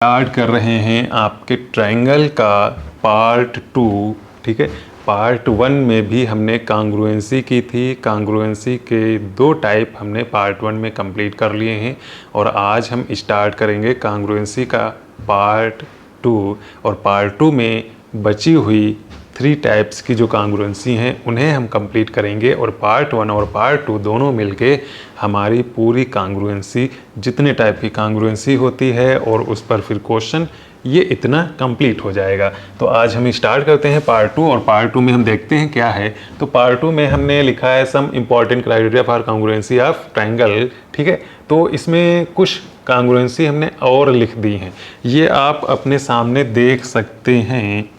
Start कर रहे हैं आपके ट्रायंगल का पार्ट 2। ठीक है, पार्ट 1 में भी हमने कांग्रुएंसी की थी। कांग्रुएंसी के 2 टाइप हमने पार्ट 1 में कंप्लीट कर लिए हैं और आज हम स्टार्ट करेंगे कांग्रुएंसी का पार्ट 2। और पार्ट 2 में बची हुई 3 टाइप्स की जो कांग्रुएंसी हैं उन्हें हम कंप्लीट करेंगे और पार्ट 1 और पार्ट 2 दोनों मिलके हमारी पूरी कांग्रुएंसी, जितने टाइप की कांग्रुएंसी होती है और उस पर फिर क्वेश्चन, ये इतना कंप्लीट हो जाएगा। तो आज हम स्टार्ट करते हैं पार्ट 2 और पार्ट 2 में हम देखते हैं क्या है। तो पार्ट 2 में हमने लिखा है some important criteria for congruency of triangle. ठीक है, तो इसमें कुछ कांग्रुएंसी हमने और लिख दी हैं, ये आप अपने सामने देख सकते हैं।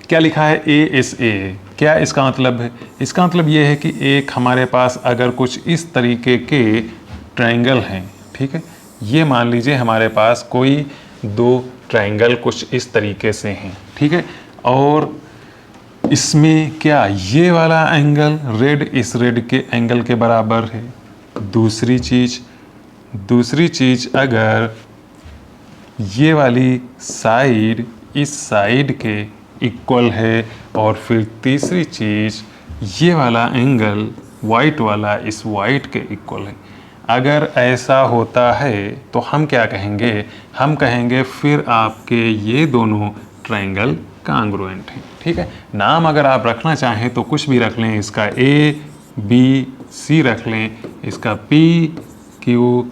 क्या लिखा है? ASA। क्या इसका मतलब है? इसका मतलब ये है कि एक हमारे पास अगर कुछ इस तरीके के ट्रायंगल हैं, ठीक है, ये मान लीजिए हमारे पास कोई 2 ट्रायंगल कुछ इस तरीके से हैं, ठीक है, और इसमें क्या ये वाला एंगल रेड इस रेड के एंगल के बराबर है। दूसरी चीज़ अगर ये वाली साइड इस साइड के इक्वल है, और फिर तीसरी चीज़ ये वाला एंगल वाइट वाला इस वाइट के इक्वल है। अगर ऐसा होता है तो हम क्या कहेंगे? हम कहेंगे फिर आपके ये दोनों ट्रायंगल कांग्रुएंट हैं। ठीक है, नाम अगर आप रखना चाहें तो कुछ भी रख लें, इसका ABC रख लें, इसका PQR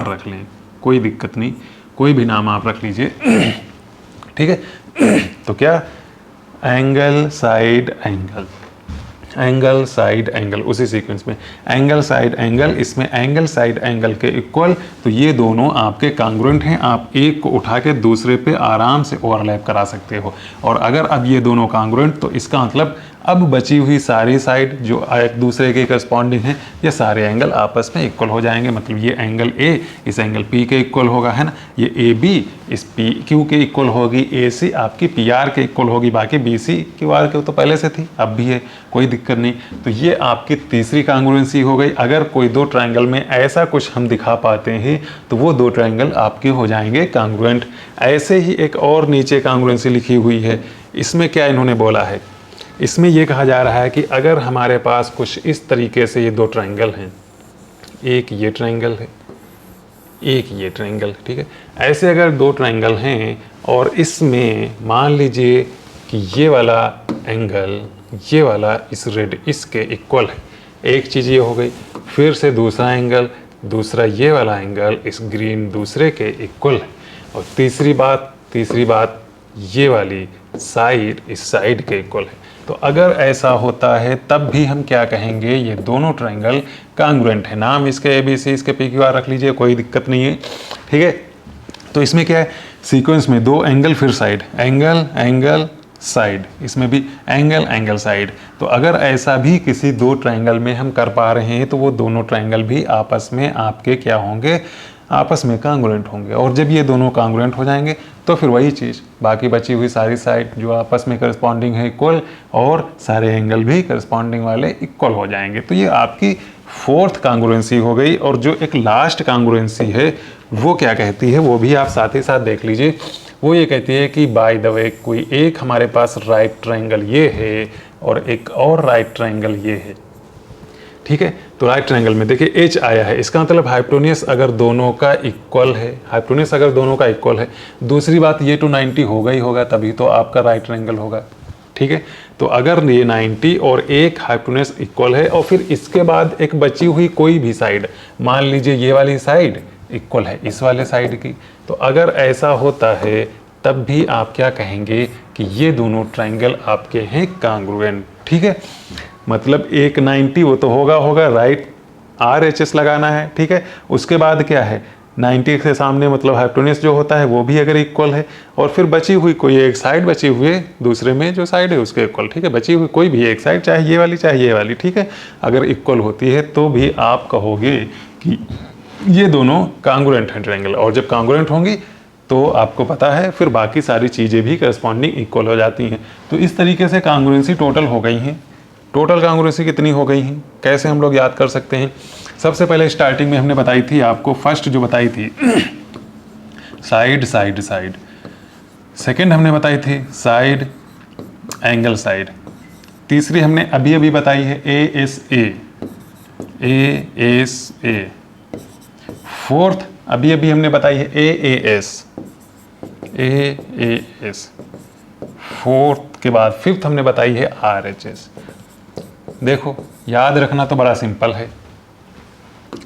रख लें, कोई दिक्कत नहीं, कोई भी नाम आप रख लीजिए। ठीक है, तो क्या एंगल साइड एंगल उसी सीक्वेंस में एंगल साइड एंगल, इसमें एंगल साइड एंगल के इक्वल, तो ये दोनों आपके कांग्रुएंट हैं। आप एक को उठा के दूसरे पे आराम से ओवरलैप करा सकते हो। और अगर अब ये दोनों कांग्रुएंट, तो इसका मतलब अब बची हुई सारी साइड जो एक दूसरे के करस्पॉन्डिंग है, ये सारे एंगल आपस में इक्वल हो जाएंगे। मतलब ये एंगल A इस एंगल P के इक्वल होगा, है ना, ये AB इस PQ के इक्वल होगी, AC आपकी PR के इक्वल होगी, बाकी BC QR के तो पहले से थी, अब भी है, कोई दिक्कत नहीं। तो ये आपकी तीसरी कांग्रुएंसी हो गई। अगर कोई 2 ट्रायंगल में ऐसा कुछ हम दिखा पाते हैं तो वो 2 ट्रायंगल आपके हो जाएंगे कांग्रुएंट। ऐसे ही एक और नीचे कांग्रुएंसी लिखी हुई है, इसमें क्या इन्होंने बोला है? इसमें ये कहा जा रहा है कि अगर हमारे पास कुछ इस तरीके से ये 2 ट्रायंगल हैं, एक ये ट्रायंगल है, एक ये ट्रायंगल, ठीक है, ऐसे अगर 2 ट्रायंगल हैं और इसमें मान लीजिए कि ये वाला एंगल ये वाला इस रेड इसके इक्वल है, एक चीज़ ये हो गई। फिर से दूसरा एंगल, दूसरा ये वाला एंगल इस ग्रीन दूसरे के इक्वल है। और तीसरी बात ये वाली साइड इस साइड के इक्वल है। तो अगर ऐसा होता है तब भी हम क्या कहेंगे? ये दोनों ट्रायंगल कांग्रुएंट है। नाम इसके ABC इसके PQR रख लीजिए, कोई दिक्कत नहीं है। ठीक है, तो इसमें क्या है? सीक्वेंस में 2 एंगल फिर साइड, एंगल साइड, इसमें भी एंगल साइड। तो अगर ऐसा भी किसी 2 ट्रायंगल में हम कर पा रहे हैं तो वो दोनों ट्रायंगल भी आपस में आपके क्या होंगे? आपस में कांग्रुएंट होंगे। और जब ये दोनों कांग्रुएंट हो जाएंगे तो फिर वही चीज़, बाकी बची हुई सारी साइड जो आपस में करस्पॉन्डिंग है इक्वल, और सारे एंगल भी करस्पॉन्डिंग वाले इक्वल हो जाएंगे। तो ये आपकी 4th कांग्रुएंसी हो गई। और जो एक लास्ट कांग्रुएंसी है वो क्या कहती है, वो भी आप साथ ही साथ देख लीजिए। वो ये कहती है कि बाय द वे कोई एक हमारे पास राइट ट्रायंगल ये है और एक और राइट ट्रायंगल ये है। ठीक है, तो राइट ट्रायंगल में देखिए H आया है, इसका मतलब हाइपोटेन्यूस अगर दोनों का इक्वल है, दूसरी बात ये 290 होगा ही होगा, तभी तो आपका राइट ट्रायंगल होगा। ठीक है, तो अगर ये 90 और एक हाइपोटेन्यूस इक्वल है और फिर इसके बाद एक बची हुई कोई भी साइड, मान लीजिए ये वाली साइड इक्वल है इस वाले साइड की, तो अगर ऐसा होता है तब भी आप क्या कहेंगे कि ये दोनों ट्रायंगल आपके हैं कांग्रुएंट। ठीक है, मतलब एक 90 वो तो होगा, राइट RHS लगाना है। ठीक है, उसके बाद क्या है? 90 के सामने मतलब हाइपोटेन्यूस जो होता है वो भी अगर इक्वल है, और फिर बची हुई कोई एक साइड बची हुई है दूसरे में जो साइड है उसके इक्वल। ठीक है, बची हुई कोई भी एक साइड, चाहे ये वाली, ठीक है, अगर इक्वल होती है तो भी आप कहोगे कि ये दोनों कांग्रुएंट हैं ट्रायंगल। और जब कांग्रुएंट होंगी तो आपको पता है फिर बाकी सारी चीज़ें भी करस्पॉन्डिंग इक्वल हो जाती हैं। तो इस तरीके से कांग्रुएंसी टोटल हो गई हैं। टोटल कांग्रुएंसी कितनी हो गई हैं, कैसे हम लोग याद कर सकते हैं? सबसे पहले स्टार्टिंग में हमने बताई थी आपको, फर्स्ट जो बताई थी साइड साइड साइड। सेकंड हमने बताई थी साइड एंगल साइड। तीसरी हमने अभी अभी बताई है ASA। फोर्थ अभी अभी हमने बताई है AAS। फोर्थ के बाद फिफ्थ हमने बताई है RHS। देखो याद रखना तो बड़ा सिंपल है,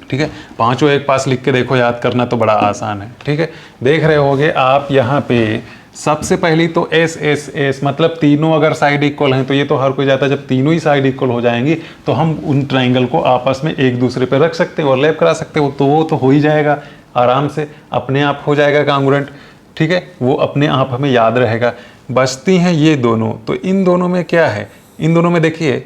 ठीक है, पांचों एक पास लिख के देखो, याद करना तो बड़ा आसान है, ठीक है। देख रहे होगे आप यहाँ पे सबसे पहली तो S मतलब तीनों अगर साइड इक्वल हैं तो ये तो हर कोई जाता है, जब तीनों ही साइड इक्वल हो जाएंगी तो हम उन ट्राइंगल को आपस में एक दूसरे पे रख सकते हैं, ओवरलैप करा सकते हो, तो वो तो हो ही जाएगा आराम से, अपने आप हो जाएगा कांग्रुएंट, ठीक है, वो अपने आप हमें याद रहेगा। बचती हैं ये दोनों, तो इन दोनों में क्या है, इन दोनों में देखिए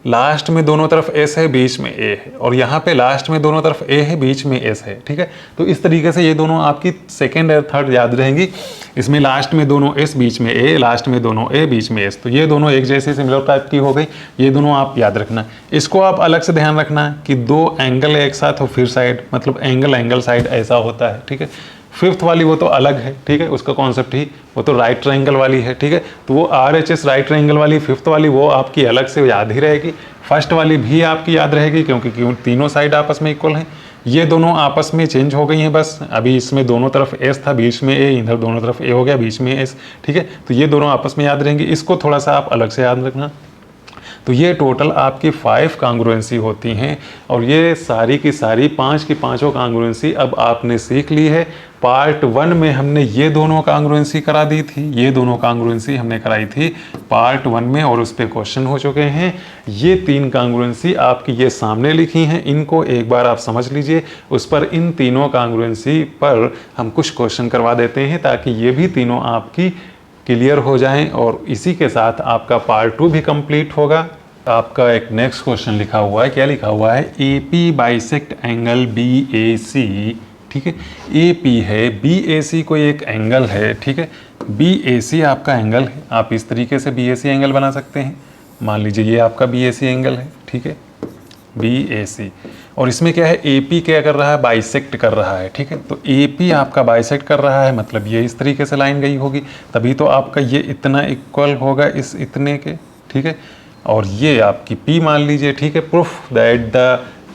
लास्ट में दोनों तरफ S है, बीच में A है, और यहाँ पे लास्ट में दोनों तरफ A है, बीच में S है, ठीक है। तो इस तरीके से ये दोनों आपकी सेकंड और थर्ड याद रहेंगी। इसमें लास्ट में दोनों S, बीच में A, लास्ट में दोनों A, बीच में S, तो ये दोनों एक जैसी सिमिलर टाइप की हो गई। ये दोनों आप याद रखना। इसको आप अलग से ध्यान रखना कि दो एंगल एक साथ हो फिर साइड, मतलब एंगल साइड ऐसा होता है, ठीक है। फिफ्थ वाली वो तो अलग है, ठीक है, उसका कॉन्सेप्ट ही वो तो राइट ट्रायंगल वाली है, ठीक है। तो वो RHS राइट ट्रायंगल वाली, फिफ्थ वाली वो आपकी अलग से याद ही रहेगी। फर्स्ट वाली भी आपकी याद रहेगी क्योंकि तीनों साइड आपस में इक्वल हैं। ये दोनों आपस में चेंज हो गई हैं बस, अभी इसमें दोनों तरफ S था, बीच में A, इधर दोनों तरफ A हो गया, बीच में S, ठीक है। तो ये दोनों आपस में याद रहेंगी, इसको थोड़ा सा आप अलग से याद रखना। तो ये टोटल आपकी 5 कांग्रुएंसी होती हैं, और ये सारी की सारी 5 की पांचों कांग्रुएंसी अब आपने सीख ली है। पार्ट 1 में हमने ये दोनों कांग्रुएंसी करा दी थी, ये दोनों कांग्रुएंसी हमने कराई थी पार्ट 1 में, और उस पर क्वेश्चन हो चुके हैं। ये 3 कांग्रुएंसी आपकी ये सामने लिखी हैं, इनको एक बार आप समझ लीजिए, उस पर इन तीनों कांग्रुएंसी पर हम कुछ क्वेश्चन करवा देते हैं ताकि ये भी तीनों आपकी क्लियर हो जाएं, और इसी के साथ आपका पार्ट 2 भी कंप्लीट होगा। आपका एक नेक्स्ट क्वेश्चन लिखा हुआ है, क्या लिखा हुआ है, AP बाइसेक्ट एंगल BAC, ठीक है। AP है, BAC कोई एक एंगल है, ठीक है, BAC आपका एंगल है। आप इस तरीके से BAC एंगल बना सकते हैं, मान लीजिए ये आपका BAC एंगल है, ठीक है, BAC, और इसमें क्या है, AP क्या कर रहा है, बाइसेक्ट कर रहा है, ठीक है। तो AP आपका बाइसेक्ट कर रहा है, मतलब ये इस तरीके से लाइन गई होगी, तभी तो आपका ये इतना इक्वल होगा इस इतने के, ठीक है। और ये आपकी P मान लीजिए, ठीक है, proof that the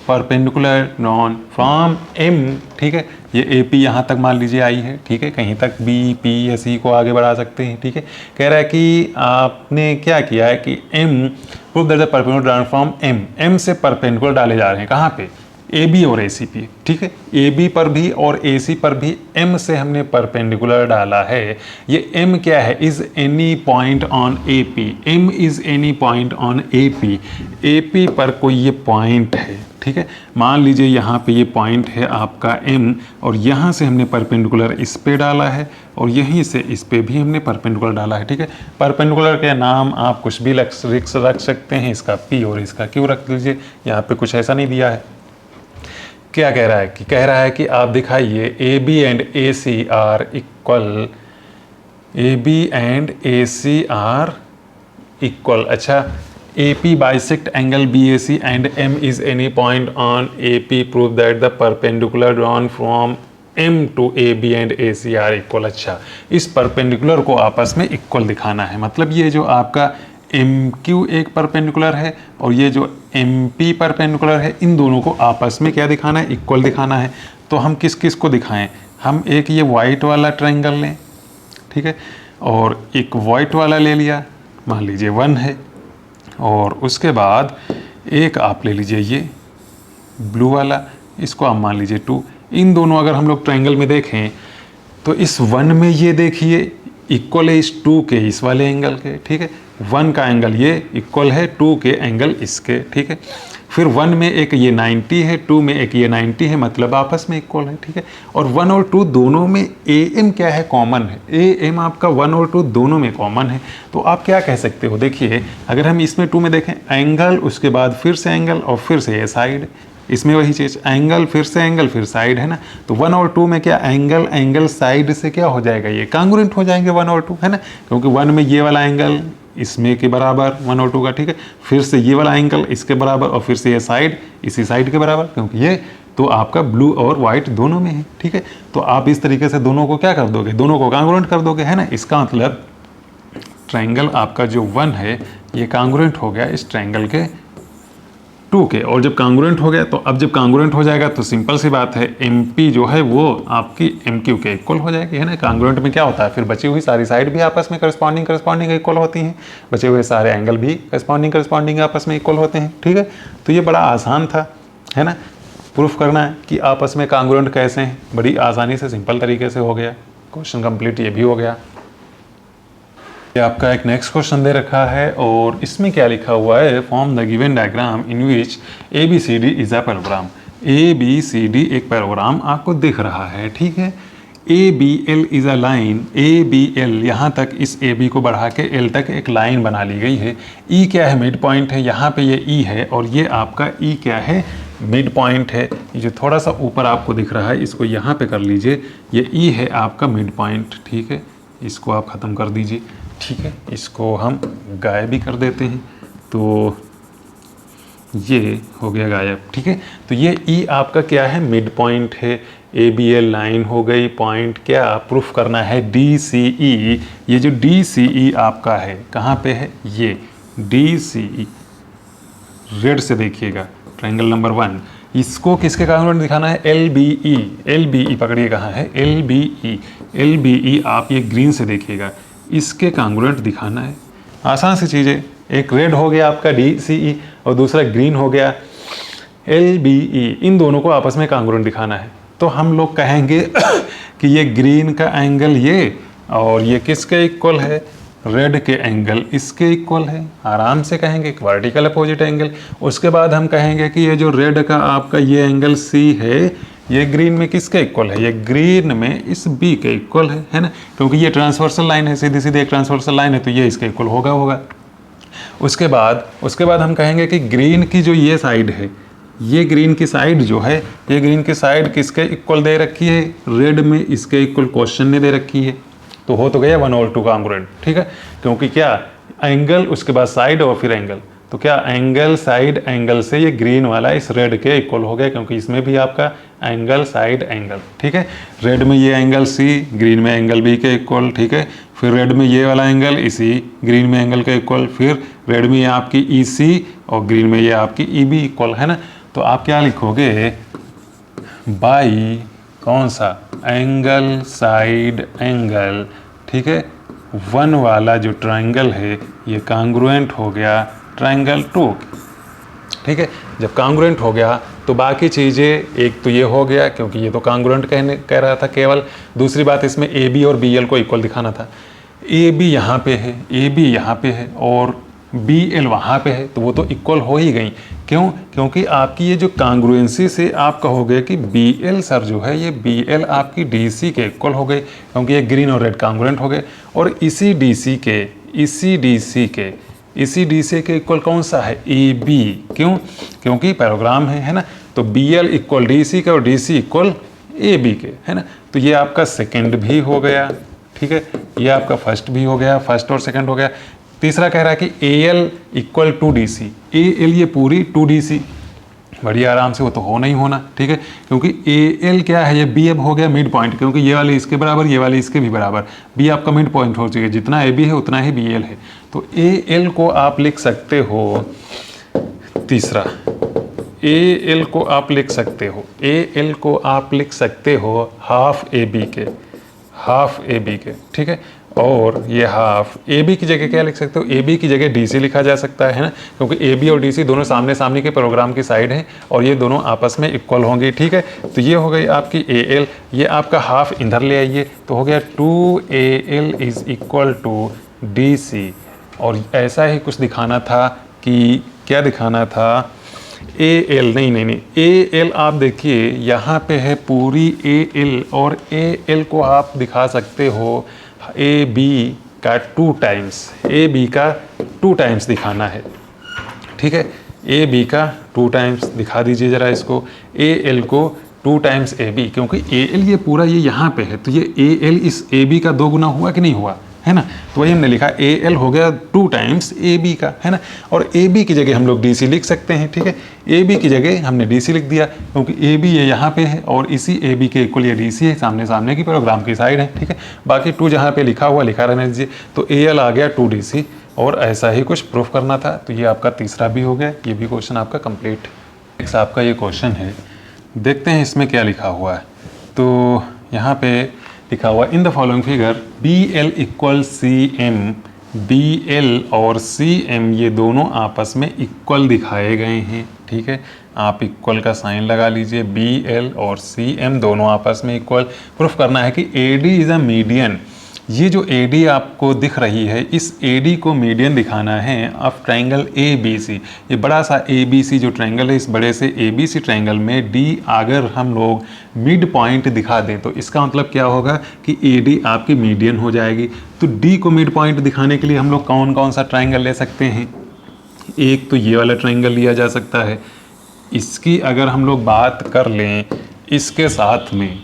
perpendicular non from M, ठीक है, ये AP यहाँ तक मान लीजिए आई है, ठीक है, कहीं तक B, P या C को आगे बढ़ा सकते हैं, ठीक है। कह रहा है कि आपने क्या किया है कि M proof that the perpendicular from M से परपेंडिकुलर डाले जा रहे हैं, कहाँ पे, AB और AC पे, ठीक है, AB पर भी और AC पर भी M से हमने परपेंडिकुलर डाला है। ये M क्या है, is any point on AP, M is any point on AP, AP पर कोई ये पॉइंट है, ठीक है, मान लीजिए यहाँ पे ये पॉइंट है आपका M, और यहाँ से हमने परपेंडिकुलर इस पे डाला है, और यहीं से इस पे भी हमने परपेंडिकुलर डाला है, ठीक है। परपेंडिकुलर के नाम आप कुछ भी रख सकते हैं, इसका P और इसका Q रख लीजिए, यहाँ पे कुछ ऐसा नहीं दिया है। क्या कह रहा है कि कि आप दिखाइए AB and AC are equal, AB and AC are equal, अच्छा, AP bisect angle BAC and M is any point on AP, prove that the perpendicular drawn from M to AB and AC are equal. अच्छा, इस perpendicular को आपस में equal दिखाना है, मतलब ये जो आपका MQ एक परपेंडिकुलर है और ये जो MP परपेंडिकुलर है, इन दोनों को आपस में क्या दिखाना है, इक्वल दिखाना है। तो हम किस किस को दिखाएं, हम एक ये वाइट वाला ट्रायंगल लें, ठीक है, और एक वाइट वाला ले लिया, मान लीजिए 1 है, और उसके बाद एक आप ले लीजिए ये ब्लू वाला, इसको आप मान लीजिए 2। इन दोनों अगर हम लोग ट्रायंगल में देखें तो इस 1 में ये देखिए इक्वल है इस 2 के इस वाले एंगल के, ठीक है, 1 का एंगल ये इक्वल है 2 के एंगल इसके, ठीक है। फिर 1 में एक ये 90 है, 2 में एक ये 90 है, मतलब आपस में इक्वल है, ठीक है। और 1 और 2 दोनों में AM क्या है, कॉमन है, AM आपका 1 और 2 दोनों में कॉमन है। तो आप क्या कह सकते हो, देखिए अगर हम इसमें 2 में देखें एंगल, उसके बाद फिर से एंगल, और फिर से ये साइड, इसमें वही चीज़, एंगल फिर से एंगल फिर साइड, है ना। तो 1 और 2 में क्या एंगल साइड से क्या हो जाएगा, ये कांग्रुएंट हो जाएंगे 1 और 2, है ना, क्योंकि 1 में ये वाला एंगल इसमें के बराबर 1 और 2 का, ठीक है, फिर से ये वाला एंगल इसके बराबर, और फिर से ये साइड इसी साइड के बराबर, क्योंकि ये तो आपका ब्लू और वाइट दोनों में है, ठीक है। तो आप इस तरीके से दोनों को क्या कर दोगे, दोनों को कांग्रुएंट कर दोगे, है ना। इसका मतलब ट्रायंगल आपका जो 1 है ये कांग्रुएंट हो गया इस ट्रायंगल के 2 के। और जब कांग्रुएंट हो गया तो अब जब कांग्रुएंट हो जाएगा तो सिंपल सी बात है, MP जो है वो आपकी MQ के इक्वल हो जाएगी, है ना। कांग्रुएंट में क्या होता है, फिर बची हुई सारी साइड भी आपस में करस्पॉन्डिंग इक्वल होती हैं, बचे हुए सारे एंगल भी करस्पॉन्डिंग आपस में इक्वल होते हैं, ठीक है। तो ये बड़ा आसान था, है ना। प्रूफ करना है कि आपस में कांग्रुएंट कैसे हैं, बड़ी आसानी से सिंपल तरीके से हो गया। क्वेश्चन कंप्लीट ये भी हो गया। ये आपका एक नेक्स्ट क्वेश्चन दे रखा है और इसमें क्या लिखा हुआ है, from the given diagram in which ABCD is a parallelogram. ABCD एक पैराग्राम आपको दिख रहा है, ठीक है। ABL is a line, ABL यहाँ तक इस AB को बढ़ा के L तक एक लाइन बना ली गई है। E क्या है, मिड पॉइंट है, यहाँ पे ये E है और ये आपका E क्या है, मिड पॉइंट है। ये जो थोड़ा सा ऊपर आपको दिख रहा है इसको यहाँ पे कर लीजिए, ये E है आपका मिड पॉइंट, ठीक है। इसको आप ख़त्म कर दीजिए, ठीक है। इसको हम गायब भी कर देते हैं, तो ये हो गया गायब, ठीक है। तो ये E आपका क्या है, मिड पॉइंट है। ABL लाइन हो गई, पॉइंट क्या प्रूफ करना है, DCE। ये जो DCE आपका है कहाँ पे है, ये DCE रेड से देखिएगा, ट्रायंगल नंबर 1। इसको किसके कांग्रुएंट दिखाना है, LBE। LBE पकड़िए कहाँ है, LBE आप ये ग्रीन से देखिएगा, इसके कांग्रुएंट दिखाना है। आसान सी चीज़ें, एक रेड हो गया आपका DCE और दूसरा ग्रीन हो गया LBE, इन दोनों को आपस में कांग्रुएंट दिखाना है। तो हम लोग कहेंगे कि ये ग्रीन का एंगल ये और ये किसके इक्वल है, रेड के एंगल इसके इक्वल है, आराम से कहेंगे एक वर्टिकल अपोजिट एंगल। उसके बाद हम कहेंगे कि ये जो रेड का आपका ये एंगल C है ये ग्रीन में किसके इक्वल है, ये ग्रीन में इस B के इक्वल है ना, क्योंकि ये ट्रांसवर्सल लाइन है, सीधी सीधी एक ट्रांसवर्सल लाइन है, तो ये इसके इक्वल होगा। उसके बाद हम कहेंगे कि ग्रीन की जो ये साइड है, ये ग्रीन की साइड जो है, ये ग्रीन की साइड किसके इक्वल दे रखी है, रेड में इसके इक्वल क्वेश्चन ने दे रखी है। तो हो तो गया 1 और 2 कांग्रुएंट, ठीक है। क्योंकि क्या एंगल, उसके बाद साइड और फिर एंगल, तो क्या एंगल साइड एंगल से ये ग्रीन वाला इस रेड के इक्वल हो गया, क्योंकि इसमें भी आपका एंगल साइड एंगल, ठीक है। रेड में ये एंगल C, ग्रीन में एंगल B के इक्वल, ठीक है। फिर रेड में ये वाला एंगल इसी ग्रीन में एंगल के इक्वल, फिर रेड में ये आपकी EC और ग्रीन में ये आपकी EB इक्वल, है ना। तो आप क्या लिखोगे, बाई कौन सा, एंगल साइड एंगल, ठीक है। 1 वाला जो ट्रायंगल है ये कांग्रुएंट हो गया ट्रायंगल 2, ठीक है। जब कांग्रुएंट हो गया तो बाकी चीज़ें, एक तो ये हो गया क्योंकि ये तो कांग्रुएंट कह रहा था केवल। दूसरी बात इसमें AB और BL को इक्वल दिखाना था। AB यहाँ पे है, AB यहाँ पे है और BL वहाँ पे है, तो वो तो इक्वल हो ही गई। क्यों, क्योंकि आपकी ये जो कांग्रुएंसी से आप कहोगे कि BL सर जो है ये BL आपकी DC के इक्वल हो गए, क्योंकि ये ग्रीन और रेड कांग्रुएंट हो गए। और इसी DC के इक्वल कौन सा है, AB। क्यों, क्योंकि पैराग्राम है ना। तो BL इक्वल DC के और DC इक्वल AB के, है ना। तो ये आपका सेकंड भी हो गया, ठीक है। ये आपका फर्स्ट भी हो गया, फर्स्ट और सेकंड हो गया। तीसरा कह रहा है कि AL equal to DC, AL ये पूरी 2DC, बड़ी आराम से वो तो होना ही होना, ठीक है। क्योंकि AL क्या है, ये B अब हो गया मिड पॉइंट, क्योंकि ये वाली इसके बराबर, ये वाली इसके भी बराबर, B आपका मिड पॉइंट हो चुकी है, जितना AB है उतना ही BL है। तो AL को आप लिख सकते हो, तीसरा AL को आप लिख सकते हो, AL को आप लिख सकते हो हाफ AB के, ठीक है। और ये हाफ AB की जगह क्या लिख सकते हो, AB की जगह DC लिखा जा सकता है ना, क्योंकि AB और DC दोनों सामने सामने के प्रोग्राम की साइड हैं और ये दोनों आपस में इक्वल होंगे, ठीक है। तो ये हो गई आपकी AL, ये आपका हाफ इधर ले आइए, तो हो गया 2AL is equal to DC। और ऐसा ही कुछ दिखाना था कि क्या दिखाना था, AL नहीं, AL आप देखिए यहाँ पे है पूरी AL, और AL को आप दिखा सकते हो AB का 2 टाइम्स, AB का 2 टाइम्स दिखाना है, ठीक है। AB का 2 टाइम्स दिखा दीजिए ज़रा इसको, AL को 2 टाइम्स AB, क्योंकि AL ये पूरा ये यहाँ पे है, तो ये AL इस AB का 2 गुना हुआ कि नहीं हुआ, है ना। तो वही हमने लिखा AL हो गया 2 टाइम्स AB का, है ना। और AB की जगह हम लोग DC लिख सकते हैं, ठीक है। AB की जगह हमने DC लिख दिया क्योंकि AB ये यहाँ पे है और इसी AB के इक्वल ये DC है, सामने सामने की प्रोग्राम की साइड है, ठीक है। बाकी 2 जहाँ पे लिखा हुआ लिखा रहने दीजिए। तो AL आ गया 2DC और ऐसा ही कुछ प्रूफ करना था। तो ये आपका तीसरा भी हो गया, ये भी क्वेश्चन आपका कंप्लीट। नेक्स्ट आपका ये क्वेश्चन है, देखते हैं इसमें क्या लिखा हुआ है। तो यहाँ पे लिखा हुआ in the following figure BL equal CM, BL और CM ये दोनों आपस में इक्वल दिखाए गए हैं, ठीक है। आप इक्वल का साइन लगा लीजिए, BL और CM दोनों आपस में इक्वल। प्रूफ करना है कि AD इज़ अ मीडियन। ये जो AD आपको दिख रही है, इस AD को मीडियन दिखाना है ऑफ ट्रायंगल ABC। ये बड़ा सा ABC जो ट्रायंगल है, इस बड़े से ABC ट्रायंगल में D अगर हम लोग मिड पॉइंट दिखा दें तो इसका मतलब क्या होगा कि AD आपकी मीडियन हो जाएगी। तो D को मिड पॉइंट दिखाने के लिए हम लोग कौन कौन सा ट्रायंगल ले सकते हैं? एक तो ये वाला ट्रायंगल लिया जा सकता है। इसकी अगर हम लोग बात कर लें, इसके साथ में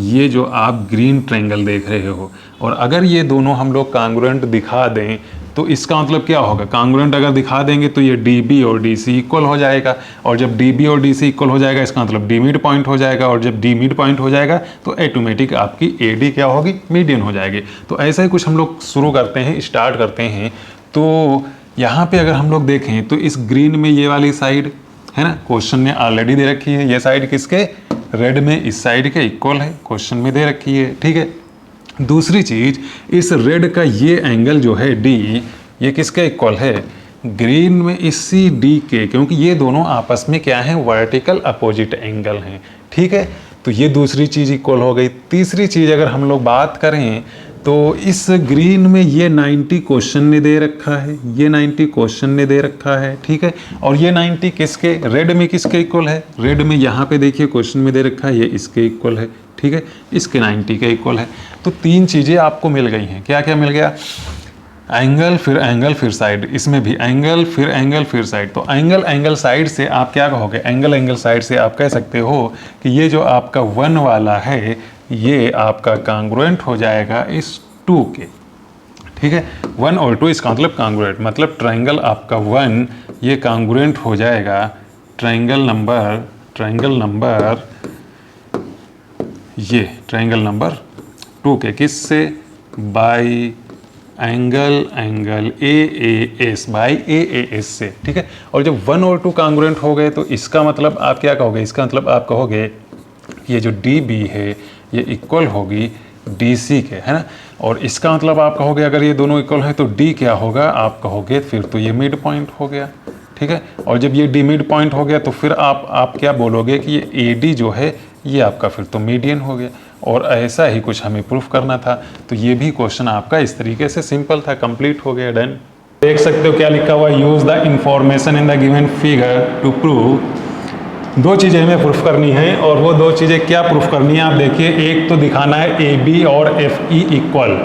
ये जो आप ग्रीन ट्रायंगल देख रहे हो, और अगर ये दोनों हम लोग कांग्रुएंट दिखा दें तो इसका मतलब क्या होगा? कांग्रुएंट अगर दिखा देंगे तो ये DB और DC इक्वल हो जाएगा, और जब DB और DC इक्वल हो जाएगा इसका मतलब D मिड पॉइंट हो जाएगा, और जब D मिड पॉइंट हो जाएगा तो ऑटोमेटिक आपकी AD क्या होगी? मीडियन हो जाएगी। तो ऐसा ही कुछ हम लोग शुरू करते हैं, स्टार्ट करते हैं। तो यहाँ पे अगर हम लोग देखें तो इस ग्रीन में ये वाली साइड है ना, क्वेश्चन ने ऑलरेडी दे रखी है। ये साइड किसके? रेड में इस साइड के इक्वल है, क्वेश्चन में दे रखी है, ठीक है। दूसरी चीज, इस रेड का ये एंगल जो है D, ये किसके इक्वल है? ग्रीन में इसी D के, क्योंकि ये दोनों आपस में क्या है? वर्टिकल अपोजिट एंगल हैं, ठीक है। तो ये दूसरी चीज इक्वल हो गई। तीसरी चीज अगर हम लोग बात करें तो इस ग्रीन में ये 90 क्वेश्चन ने दे रखा है, ये 90 क्वेश्चन ने दे रखा है, ठीक है। और ये 90 किसके? रेड में किसके इक्वल है? रेड में यहाँ पे देखिए क्वेश्चन में दे रखा है, ये इसके इक्वल है, ठीक है। इसके 90 के इक्वल है। तो 3 चीज़ें आपको मिल गई हैं। क्या क्या मिल गया? एंगल फिर साइड, इसमें भी एंगल फिर साइड। तो एंगल साइड से आप क्या कहोगे? एंगल साइड से आप कह सकते हो कि ये जो आपका 1 वाला है ये आपका कांग्रुएंट हो जाएगा इस 2 के, ठीक है। 1 और 2 इसका मतलब कांग्रुएंट, मतलब ट्रायंगल आपका 1 ये कांग्रुएंट हो जाएगा ट्रायंगल नंबर 2 के। किससे? By angle AAS, by AAS से, ठीक है। और जब 1 और 2 कांग्रुएंट हो गए तो इसका मतलब आप क्या कहोगे? इसका मतलब आप कहोगे कि ये जो DB है ये इक्वल होगी DC के, है ना। और इसका मतलब आप कहोगे अगर ये दोनों इक्वल है तो D क्या होगा? आप कहोगे फिर तो ये मिड पॉइंट हो गया, ठीक है। और जब ये D मिड पॉइंट हो गया तो फिर आप क्या बोलोगे कि ये AD जो है ये आपका फिर तो मीडियन हो गया। और ऐसा ही कुछ हमें प्रूफ करना था। तो ये भी क्वेश्चन आपका इस तरीके से सिंपल था, कंप्लीट हो गया, डन। देख सकते हो क्या लिखा हुआ? Use the information in the given figure to prove. 2 चीज़ें हमें प्रूफ करनी है, और वो 2 चीज़ें क्या प्रूफ करनी है आप देखिए। एक तो दिखाना है AB और FE इक्वल।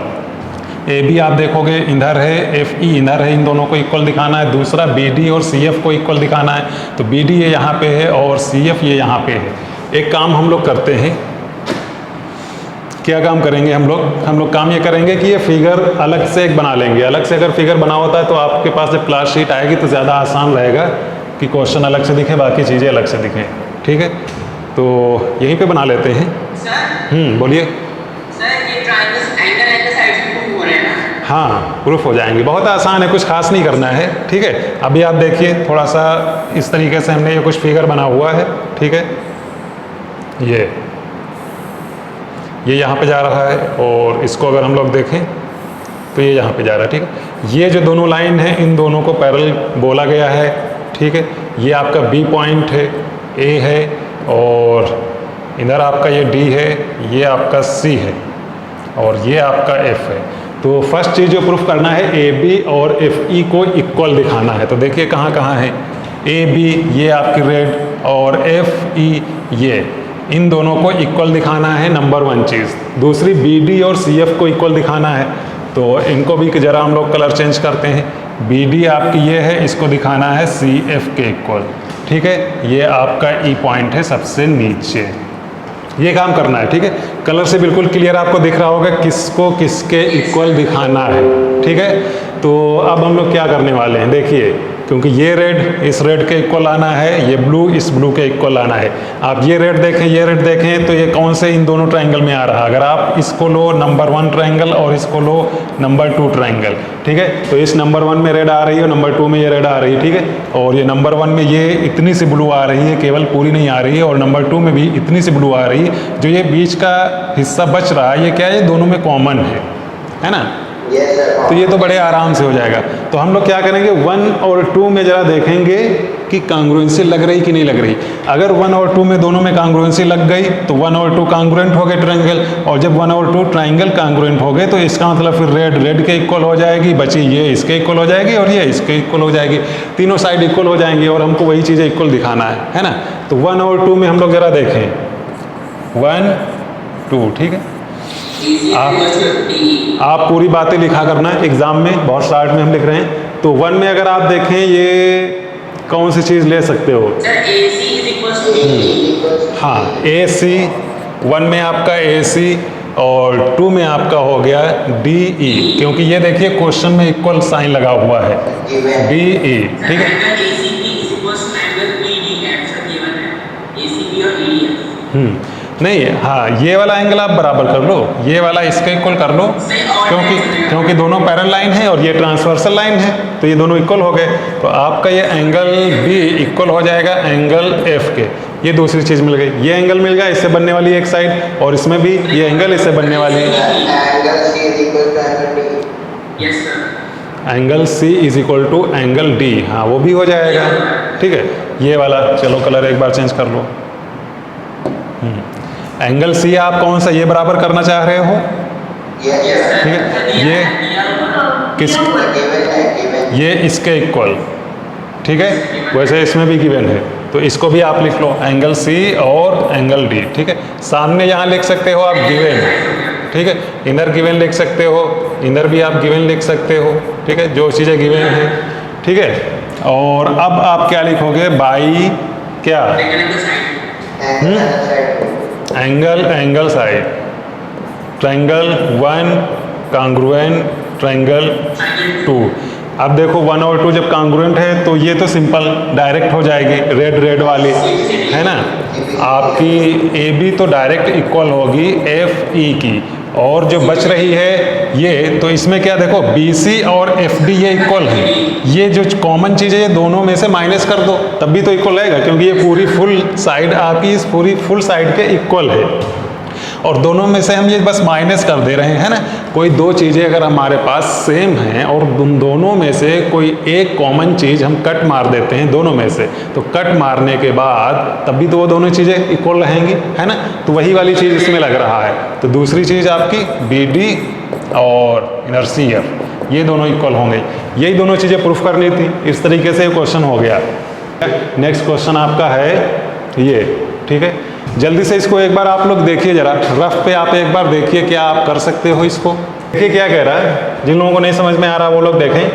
AB आप देखोगे इधर है, FE इधर है, इन दोनों को इक्वल दिखाना है। दूसरा BD और CF को इक्वल दिखाना है। तो BD ये यहाँ पे है और CF ये यहाँ पे है। एक काम हम लोग करते हैं, क्या काम करेंगे हम लोग काम ये करेंगे कि ये फिगर अलग से एक बना लेंगे। अलग से अगर फिगर बना होता है तो आपके पास जब क्लास शीट आएगी तो ज़्यादा आसान रहेगा कि क्वेश्चन अलग से दिखे, बाकी चीज़ें अलग से दिखें, ठीक है। तो यहीं पे बना लेते हैं। सर बोलिए। सर ये ट्रायंगल्स एंगल साइड से प्रूफ हो रहे हैं ना? हाँ, प्रूफ हो जाएंगे। बहुत आसान है, कुछ खास नहीं करना है, ठीक है। अभी आप देखिए थोड़ा सा इस तरीके से हमने ये कुछ फिगर बना हुआ है, ठीक है। ये यहाँ पे जा रहा है, और इसको अगर हम लोग देखें तो ये यहाँ पे जा रहा है, ठीक है। ये जो दोनों लाइन है इन दोनों को पैरेलल बोला गया है, ठीक है। ये आपका B पॉइंट है, A है, और इधर आपका ये D है, ये आपका C है, और ये आपका F है। तो फर्स्ट चीज़ जो प्रूफ करना है AB और FE को इक्वल दिखाना है। तो देखिए कहाँ कहाँ है AB, ये आपकी रेड, और FE ये, इन दोनों को इक्वल दिखाना है, नंबर 1 चीज़। दूसरी BD और CF को इक्वल दिखाना है। तो इनको भी ज़रा हम लोग कलर चेंज करते हैं। BD आपकी ये है, इसको दिखाना है CF के इक्वल, ठीक है। ये आपका E पॉइंट है सबसे नीचे, ये काम करना है, ठीक है। कलर से बिल्कुल क्लियर आपको दिख रहा होगा किसको किसके इक्वल दिखाना है, ठीक है। तो अब हम लोग क्या करने वाले हैं, देखिए, क्योंकि ये रेड इस रेड के इक्वल आना है, ये ब्लू इस ब्लू के इक्वल आना है। आप ये रेड देखें, ये रेड देखें, तो ये कौन से इन दोनों ट्रायंगल में आ रहा है। अगर आप इसको लो नंबर 1 ट्रायंगल और इसको लो नंबर 2 ट्रायंगल, ठीक है। तो इस नंबर 1 में रेड आ रही है और नंबर 2 में ये रेड आ रही है, ठीक है। और ये नंबर 1 में ये इतनी सी ब्लू आ रही है, केवल पूरी नहीं आ रही है, और नंबर 2 में भी इतनी सी ब्लू आ रही है। जो ये बीच का हिस्सा बच रहा है, ये क्या है, ये दोनों में कॉमन है ना। तो ये तो बड़े आराम से हो जाएगा। तो हम लोग क्या करेंगे, 1 और 2 में ज़रा देखेंगे कि कांग्रुएंसी लग रही कि नहीं लग रही। अगर 1 और 2 में दोनों में कांग्रुएंसी लग गई तो 1 और 2 कांग्रुएंट हो गए ट्रायंगल, और जब 1 और 2 ट्रायंगल कांग्रुएंट हो गए तो इसका मतलब फिर रेड रेड के इक्वल हो जाएगी, बची ये इसके इक्वल हो जाएगी और ये इसके इक्वल हो जाएगी। तीनों साइड इक्वल हो जाएंगी और हमको वही चीज़ें इक्वल दिखाना है ना। तो 1 और 2 में हम लोग ज़रा देखें, 1 2, ठीक है। आप पूरी बातें लिखा करना एग्जाम में, बहुत शार्ट में हम लिख रहे हैं। तो 1 में अगर आप देखें, ये कौन सी चीज़ ले सकते हो, हाँ AC, 1 में आपका AC और 2 में आपका हो गया DE, क्योंकि ये देखिए क्वेश्चन में इक्वल साइन लगा हुआ है DE, ठीक है। नहीं, हाँ ये वाला एंगल आप बराबर कर लो, ये वाला इसके इक्वल कर लो, क्योंकि दोनों पैरेलल लाइन है और ये ट्रांसवर्सल लाइन है, तो ये दोनों इक्वल हो गए। तो आपका ये एंगल B इक्वल हो जाएगा एंगल F के। ये दूसरी चीज़ मिल गई, ये एंगल मिल गया, इससे बनने वाली एक साइड, और इसमें भी ये एंगल इससे बनने वाली है। Angle C is equal to angle D, हाँ वो भी हो जाएगा, ठीक है। ये वाला चलो कलर एक बार चेंज कर लो। एंगल C आप कौन सा ये बराबर करना चाह रहे हो, ठीक है। ये किस, ये इसके इक्वल, ठीक है। वैसे इसमें भी गिवन है, तो इसको भी आप लिख लो एंगल C और एंगल D, ठीक है। सामने यहाँ लिख सकते हो आप गिवन, ठीक है। इनर गिवन लिख सकते हो, इनर भी आप गिवन लिख सकते हो, ठीक है, जो चीज़ें गिवन है, ठीक है। और अब आप क्या लिखोगे, बाई क्या, angle side, triangle 1 congruent triangle 2। अब देखो 1 और 2 जब कांग्रुएंट है तो ये तो सिंपल डायरेक्ट हो जाएगी, रेड रेड वाली है ना। आपकी AB तो डायरेक्ट इक्वल होगी FE की, और जो बच रही है ये, तो इसमें क्या देखो BC और FD ये इक्वल है। ये जो कॉमन चीज़ है ये दोनों में से माइनस कर दो तब भी तो इक्वल रहेगा, क्योंकि ये पूरी फुल साइड आपकी इस पूरी फुल साइड के इक्वल है, और दोनों में से हम ये बस माइनस कर दे रहे हैं ना। कोई दो चीज़ें अगर हमारे पास सेम हैं और उन दोनों में से कोई एक कॉमन चीज़ हम कट मार देते हैं दोनों में से, तो कट मारने के बाद तब भी तो वो दोनों चीज़ें इक्वल रहेंगी, है ना। तो वही वाली चीज़ इसमें लग रहा है। तो दूसरी चीज़ आपकी BD और इनर CF ये दोनों इक्वल होंगे। यही दोनों चीज़ें प्रूफ करनी थी। इस तरीके से क्वेश्चन हो गया। नेक्स्ट क्वेश्चन आपका है ये, ठीक है। जल्दी से इसको एक बार आप लोग देखिए, जरा रफ पे आप एक बार देखिए क्या आप कर सकते हो इसको। देखिए क्या कह रहा है, जिन लोगों को नहीं समझ में आ रहा वो लोग देखें।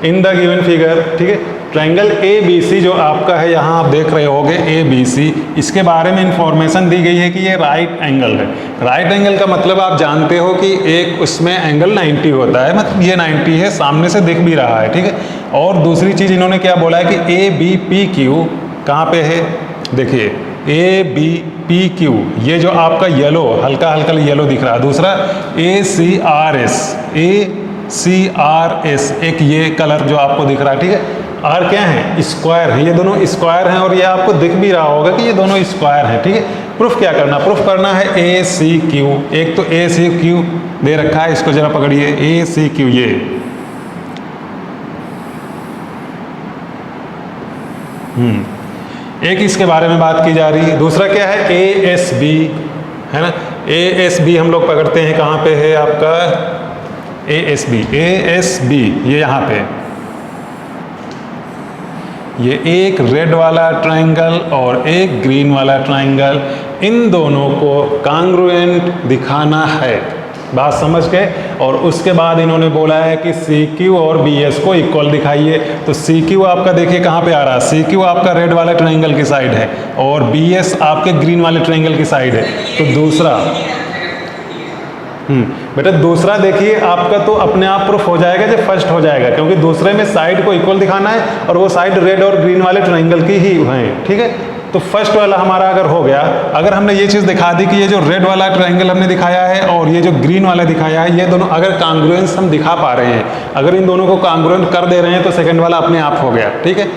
इन द गिवन फिगर, ठीक है, ट्रायंगल ABC जो आपका है यहाँ आप देख रहे होगे ABC, इसके बारे में इंफॉर्मेशन दी गई है कि ये राइट एंगल है। राइट एंगल का मतलब आप जानते हो कि एक उसमें एंगल 90 होता है, मतलब ये 90 है, सामने से दिख भी रहा है, ठीक है। और दूसरी चीज़ इन्होंने क्या बोला है कि ABPQ कहाँ पे है, देखिए ABPQ ये जो आपका येलो हल्का हल्का येलो दिख रहा है। दूसरा ACRS एक ये कलर जो आपको दिख रहा है, ठीक है। R क्या है, स्क्वायर है, ये दोनों स्क्वायर हैं और ये आपको दिख भी रहा होगा कि ये दोनों स्क्वायर हैं, ठीक है। प्रूफ क्या करना, प्रूफ करना है ACQ। एक तो ACQ दे रखा है, इसको जरा पकड़िए, ACQ ये एक इसके बारे में बात की जा रही है। दूसरा क्या है ASB, है ना। ASB हम लोग पकड़ते हैं, कहाँ पे है आपका ASB ये यहाँ पे, ये एक रेड वाला ट्रायंगल और एक ग्रीन वाला ट्रायंगल, इन दोनों को कांग्रुएंट दिखाना है, बात समझ के। और उसके बाद इन्होंने बोला है कि सी क्यू और बी एस को इक्वल दिखाइए। तो सी क्यू आपका देखिए कहाँ पे आ रहा है, सी क्यू आपका रेड वाले ट्रायंगल की साइड है और बी एस आपके ग्रीन वाले ट्रायंगल की साइड है। तो दूसरा बेटा दूसरा देखिए आपका तो अपने आप प्रूफ हो जाएगा जब फर्स्ट हो जाएगा, क्योंकि दूसरे में साइड को इक्वल दिखाना है और वो साइड रेड और ग्रीन वाले ट्रायंगल की ही है, ठीक है। तो फर्स्ट वाला हमारा अगर हो गया, अगर हमने ये चीज़ दिखा दी कि ये जो रेड वाला ट्रायंगल हमने दिखाया है और ये जो ग्रीन वाला दिखाया है, ये दोनों अगर कांग्रुएंस हम दिखा पा रहे हैं, अगर इन दोनों को कांग्रुएंट कर दे रहे हैं तो सेकंड वाला अपने आप हो गया, ठीक है।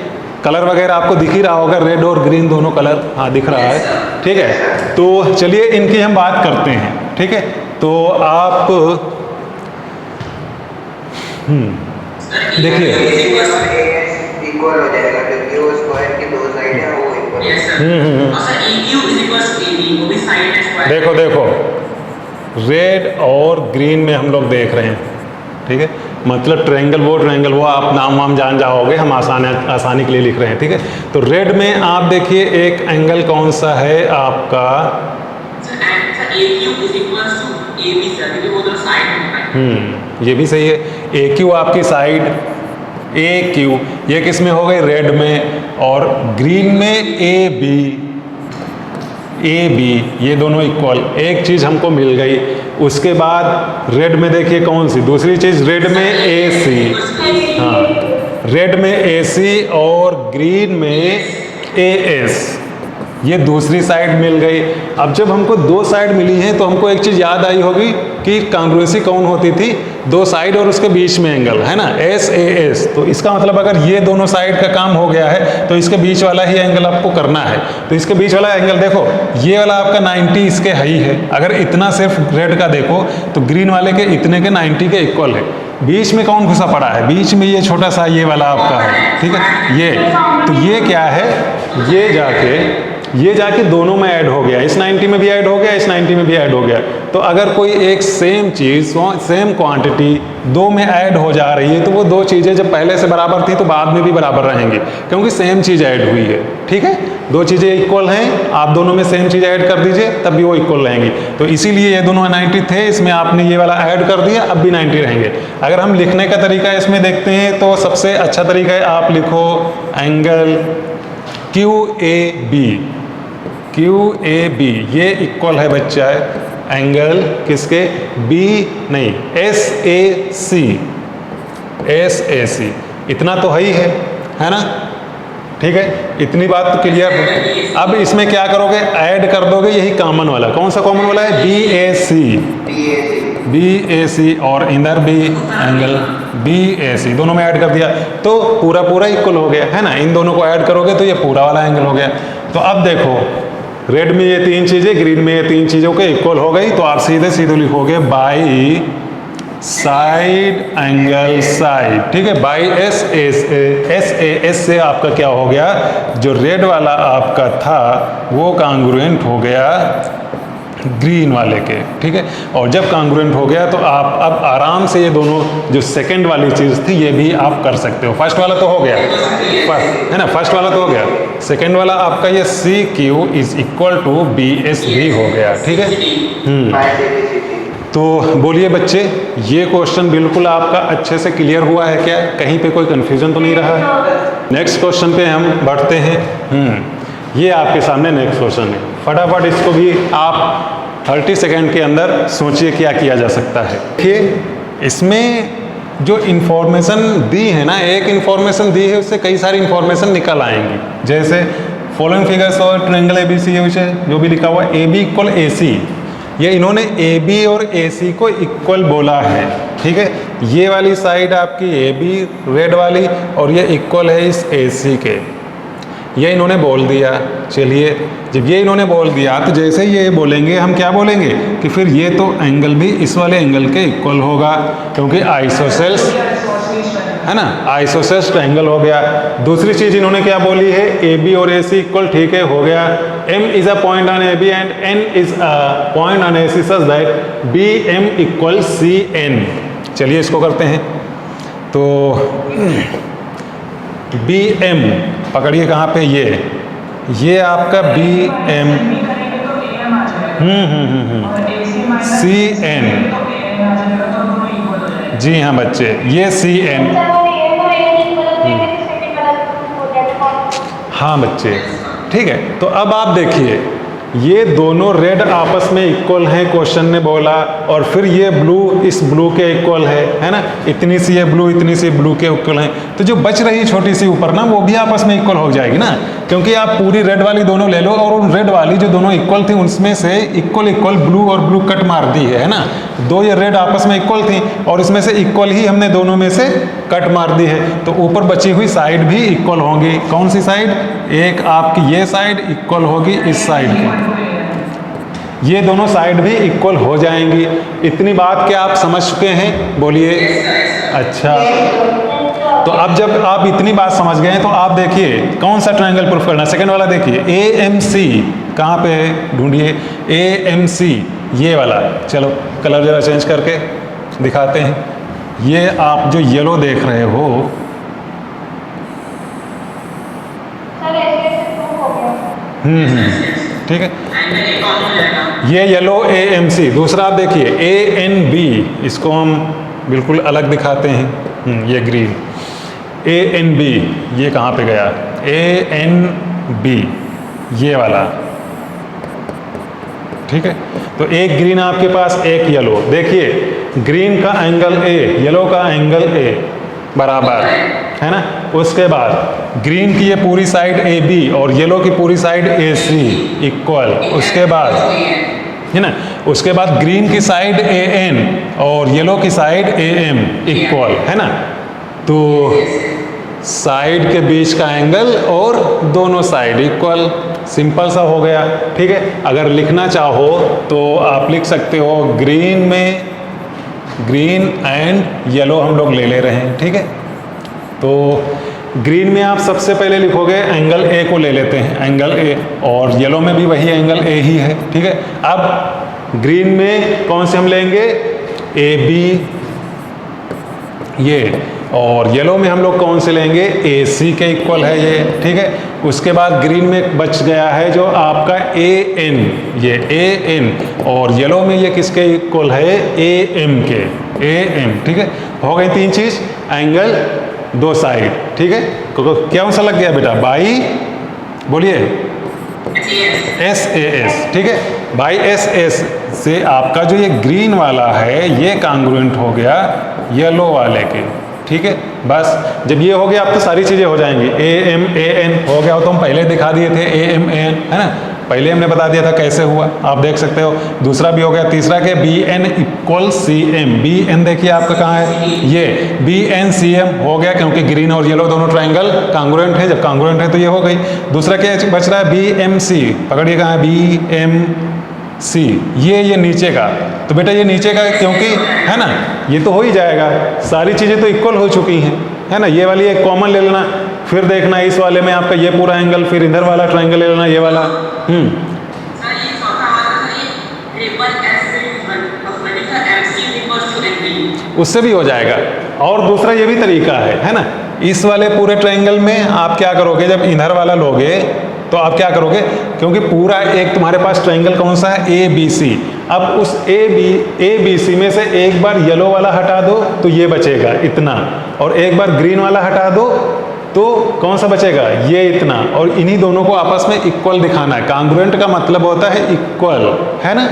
कलर वगैरह आपको दिख ही रहा होगा, रेड और ग्रीन दोनों कलर हाँ दिख रहा है, ठीक है। तो चलिए इनकी हम बात करते हैं, ठीक है। तो आप देखिए इक्वल हो जाएगा क्योंकि वो स्क्वायर की दो साइड है वो इक्वल है। देखो देखो रेड और ग्रीन में हम लोग देख रहे हैं, ठीक है। मतलब ट्रायंगल वो आप नाम वाम जान जाओगे, हम आसानी के लिए लिख रहे हैं, ठीक है। तो रेड में आप देखिए एक एंगल कौन सा है आपका, ये भी सही है। ए क्यू आपकी साइड, ए क्यू ये किस में हो गई, रेड में, और ग्रीन में ए बी ये दोनों इक्वल, एक चीज़ हमको मिल गई। उसके बाद रेड में देखिए कौन सी दूसरी चीज़, रेड में ए सी, हाँ रेड में ए सी और ग्रीन में ए एस, ये दूसरी साइड मिल गई। अब जब हमको दो साइड मिली हैं तो हमको एक चीज़ याद आई होगी कि कांग्रुएंसी कौन होती थी, दो साइड और उसके बीच में एंगल, है ना, एस ए एस। तो इसका मतलब अगर ये दोनों साइड का काम हो गया है तो इसके बीच वाला ही एंगल आपको करना है। तो इसके बीच वाला एंगल देखो, ये वाला आपका 90 इसके हाई है, अगर इतना सिर्फ रेड का देखो तो ग्रीन वाले के इतने के 90 के इक्वल है। बीच में कौन घुसा पड़ा है, बीच में ये छोटा सा ये वाला आपका है, ठीक है। ये तो ये क्या है, ये जाके दोनों में ऐड हो गया, इस 90 में भी ऐड हो गया, इस 90 में भी ऐड हो गया। तो अगर कोई एक सेम चीज़ सेम क्वांटिटी दो में ऐड हो जा रही है तो वो दो चीज़ें जब पहले से बराबर थी तो बाद में भी बराबर रहेंगी, क्योंकि सेम चीज़ ऐड हुई है, ठीक है। दो चीज़ें इक्वल हैं, आप दोनों में सेम चीज़ ऐड कर दीजिए तब भी वो इक्वल रहेंगी। तो इसीलिए ये दोनों 90 थे, इसमें आपने ये वाला ऐड कर दिया, अब भी 90 रहेंगे। अगर हम लिखने का तरीका इसमें देखते हैं तो सबसे अच्छा तरीका है आप लिखो एंगल QAB, ये इक्वल है बच्चा है एंगल किसके, SAC, इतना तो है ना, ठीक है। इतनी बात तो क्लियर है। अब इसमें क्या करोगे, ऐड कर दोगे यही कॉमन वाला, कौन सा कॉमन वाला है, BAC और इधर भी एंगल BAC, दोनों में ऐड कर दिया तो पूरा इक्वल हो गया, है ना। इन दोनों को ऐड करोगे तो ये पूरा वाला एंगल हो गया। तो अब देखो रेड में ये तीन चीज़ें, ग्रीन में ये तीन चीज़ों के इक्वल हो गई, तो आप सीधे लिखोगे बाई साइड एंगल साइड, ठीक है। बाई SAS से आपका क्या हो गया, जो रेड वाला आपका था वो कांग्रुएंट हो गया ग्रीन वाले के, ठीक है। और जब कांग्रुएंट हो गया तो आप अब आराम से ये दोनों जो सेकंड वाली चीज़ थी ये भी आप कर सकते हो। फर्स्ट वाला तो हो गया, है ना, फर्स्ट वाला तो हो गया। सेकंड वाला आपका ये CQ is equal to BSB हो गया, ठीक है। तो बोलिए बच्चे, ये क्वेश्चन बिल्कुल आपका अच्छे से क्लियर हुआ है क्या, कहीं पे कोई कंफ्यूजन तो नहीं रहा है। नेक्स्ट क्वेश्चन पे हम बढ़ते हैं। ये आपके सामने नेक्स्ट क्वेश्चन है, फटाफट इसको भी आप 30 सेकेंड के अंदर सोचिए क्या किया जा सकता है। देखिए इसमें जो इन्फॉर्मेशन दी है ना, एक इन्फॉर्मेशन दी है उससे कई सारी इन्फॉर्मेशन निकल आएंगी। जैसे फॉलोइंग फिगर्स और ट्रायंगल ABC जो भी लिखा हुआ है, AB इक्वल AC, ये इन्होंने AB और AC को इक्वल बोला है, ठीक है। ये वाली साइड आपकी AB रेड वाली और ये इक्वल है इस AC के, ये इन्होंने बोल दिया। चलिए जब ये इन्होंने बोल दिया तो जैसे ही ये बोलेंगे हम क्या बोलेंगे कि फिर ये तो एंगल भी इस वाले एंगल के इक्वल होगा, क्योंकि आइसोसेल्स है ना, आइसोसेल्स ट्रायंगल हो गया। दूसरी चीज़ इन्होंने क्या बोली है, AB और AC इक्वल, ठीक है, हो गया। M is a point on AB and N is a point on AC such that BM equal CN। चलिए इसको करते हैं। तो BM पकड़िए कहाँ पे, ये आपका BM CN जी हाँ बच्चे, ये सी एन। हाँ बच्चे, ठीक है। तो अब आप देखिए, ये दोनों रेड आपस में इक्वल हैं, क्वेश्चन ने बोला, और फिर ये ब्लू इस ब्लू के इक्वल है ना, इतनी सी ये ब्लू, इतनी सी ब्लू के इक्वल हैं, तो जो बच रही छोटी सी ऊपर ना, वो भी आपस में इक्वल हो जाएगी ना, क्योंकि आप पूरी रेड वाली दोनों ले लो और उन रेड वाली जो दोनों इक्वल थी उनमें से इक्वल इक्वल ब्लू और ब्लू कट मार दी है ना, दो ये रेड आपस में इक्वल थी और इसमें से इक्वल ही हमने दोनों में से कट मार दी है, तो ऊपर बची हुई साइड भी इक्वल होंगी। कौन सी साइड? एक आपकी ये साइड इक्वल होगी इस साइड की, ये दोनों साइड भी इक्वल हो जाएंगी। इतनी बात क्या आप समझ चुके हैं? बोलिए। अच्छा, तो अब जब आप इतनी बात समझ गए हैं तो आप देखिए कौन सा ट्रायंगल प्रूफ करना है। सेकंड वाला देखिए, AMC कहाँ पे है, ढूंढिए। AMC ये वाला, चलो कलर जरा चेंज करके दिखाते हैं। ये आप जो येलो देख रहे हो, ठीक है, ये येलो AMC। दूसरा आप देखिए ANB, इसको हम बिल्कुल अलग दिखाते हैं, ये ग्रीन ANB, ये कहाँ पे गया, ANB ये वाला, ठीक है। तो एक ग्रीन आपके पास, एक येलो। देखिए ग्रीन का एंगल A, येलो का एंगल A बराबर है ना। उसके बाद ग्रीन की ये पूरी साइड AB और येलो की पूरी साइड AC इक्वल। उसके बाद है ना, उसके बाद ग्रीन की साइड AN और येलो की साइड AM इक्वल है ना। तो साइड के बीच का एंगल और दोनों साइड इक्वल, सिंपल सा हो गया, ठीक है। अगर लिखना चाहो तो आप लिख सकते हो ग्रीन में, ग्रीन एंड येलो हम लोग ले रहे हैं, ठीक है। तो ग्रीन में आप सबसे पहले लिखोगे एंगल A को ले लेते हैं, एंगल A, और येलो में भी वही एंगल A ही है, ठीक है। अब ग्रीन में कौन से हम लेंगे, AB ये, और येलो में हम लोग कौन से लेंगे, AC के इक्वल है ये, ठीक है। उसके बाद ग्रीन में बच गया है जो आपका AN, ये AN, और येलो में ये किसके इक्वल है, AM के, AM, ठीक है। हो गई तीन चीज, एंगल दो साइड, ठीक है। क्या सा लग गया बेटा, बाई, बोलिए SAS, ठीक है। बाई SAS से आपका जो ये ग्रीन वाला है ये कांग्रुएंट हो गया येलो वाले के, ठीक है। बस जब ये हो गया अब तो सारी चीज़ें हो जाएंगी। AM AN हो गया, तो हम पहले दिखा दिए थे AM AN, है ना, पहले हमने बता दिया था कैसे हुआ, आप देख सकते हो। दूसरा भी हो गया, तीसरा के BN इक्वल CM, BN देखिए आपका कहाँ है, ये BN CM हो गया, क्योंकि ग्रीन और येलो दोनों ट्राइंगल कांग्रुएंट है, जब कांग्रुएंट है तो ये हो गई। दूसरा क्या बच रहा है, BMC, पकड़िए कहाँ है, BMC, ये नीचे का, तो बेटा ये नीचे का क्योंकि है ना, ये तो हो ही जाएगा, सारी चीज़ें तो इक्वल हो चुकी हैं, है ना। ये वाली एक कॉमन ले लेना, फिर देखना इस वाले में आपका ये पूरा एंगल, फिर इधर वाला ट्रायंगल ले लेना, ये वाला। उससे भी हो जाएगा। और दूसरा ये भी तरीका है ना, इस वाले पूरे ट्रायंगल में आप क्या करोगे, जब इधर वाला लोगे तो आप क्या करोगे, क्योंकि पूरा एक तुम्हारे पास ट्रायंगल कौन सा है, ABC। अब उस ABC में से एक बार येलो वाला हटा दो तो ये बचेगा इतना, और एक बार ग्रीन वाला हटा दो तो कौन सा बचेगा, ये इतना, और इन्हीं दोनों को आपस में इक्वल दिखाना है। कांग्रुएंट का मतलब होता है इक्वल, है ना।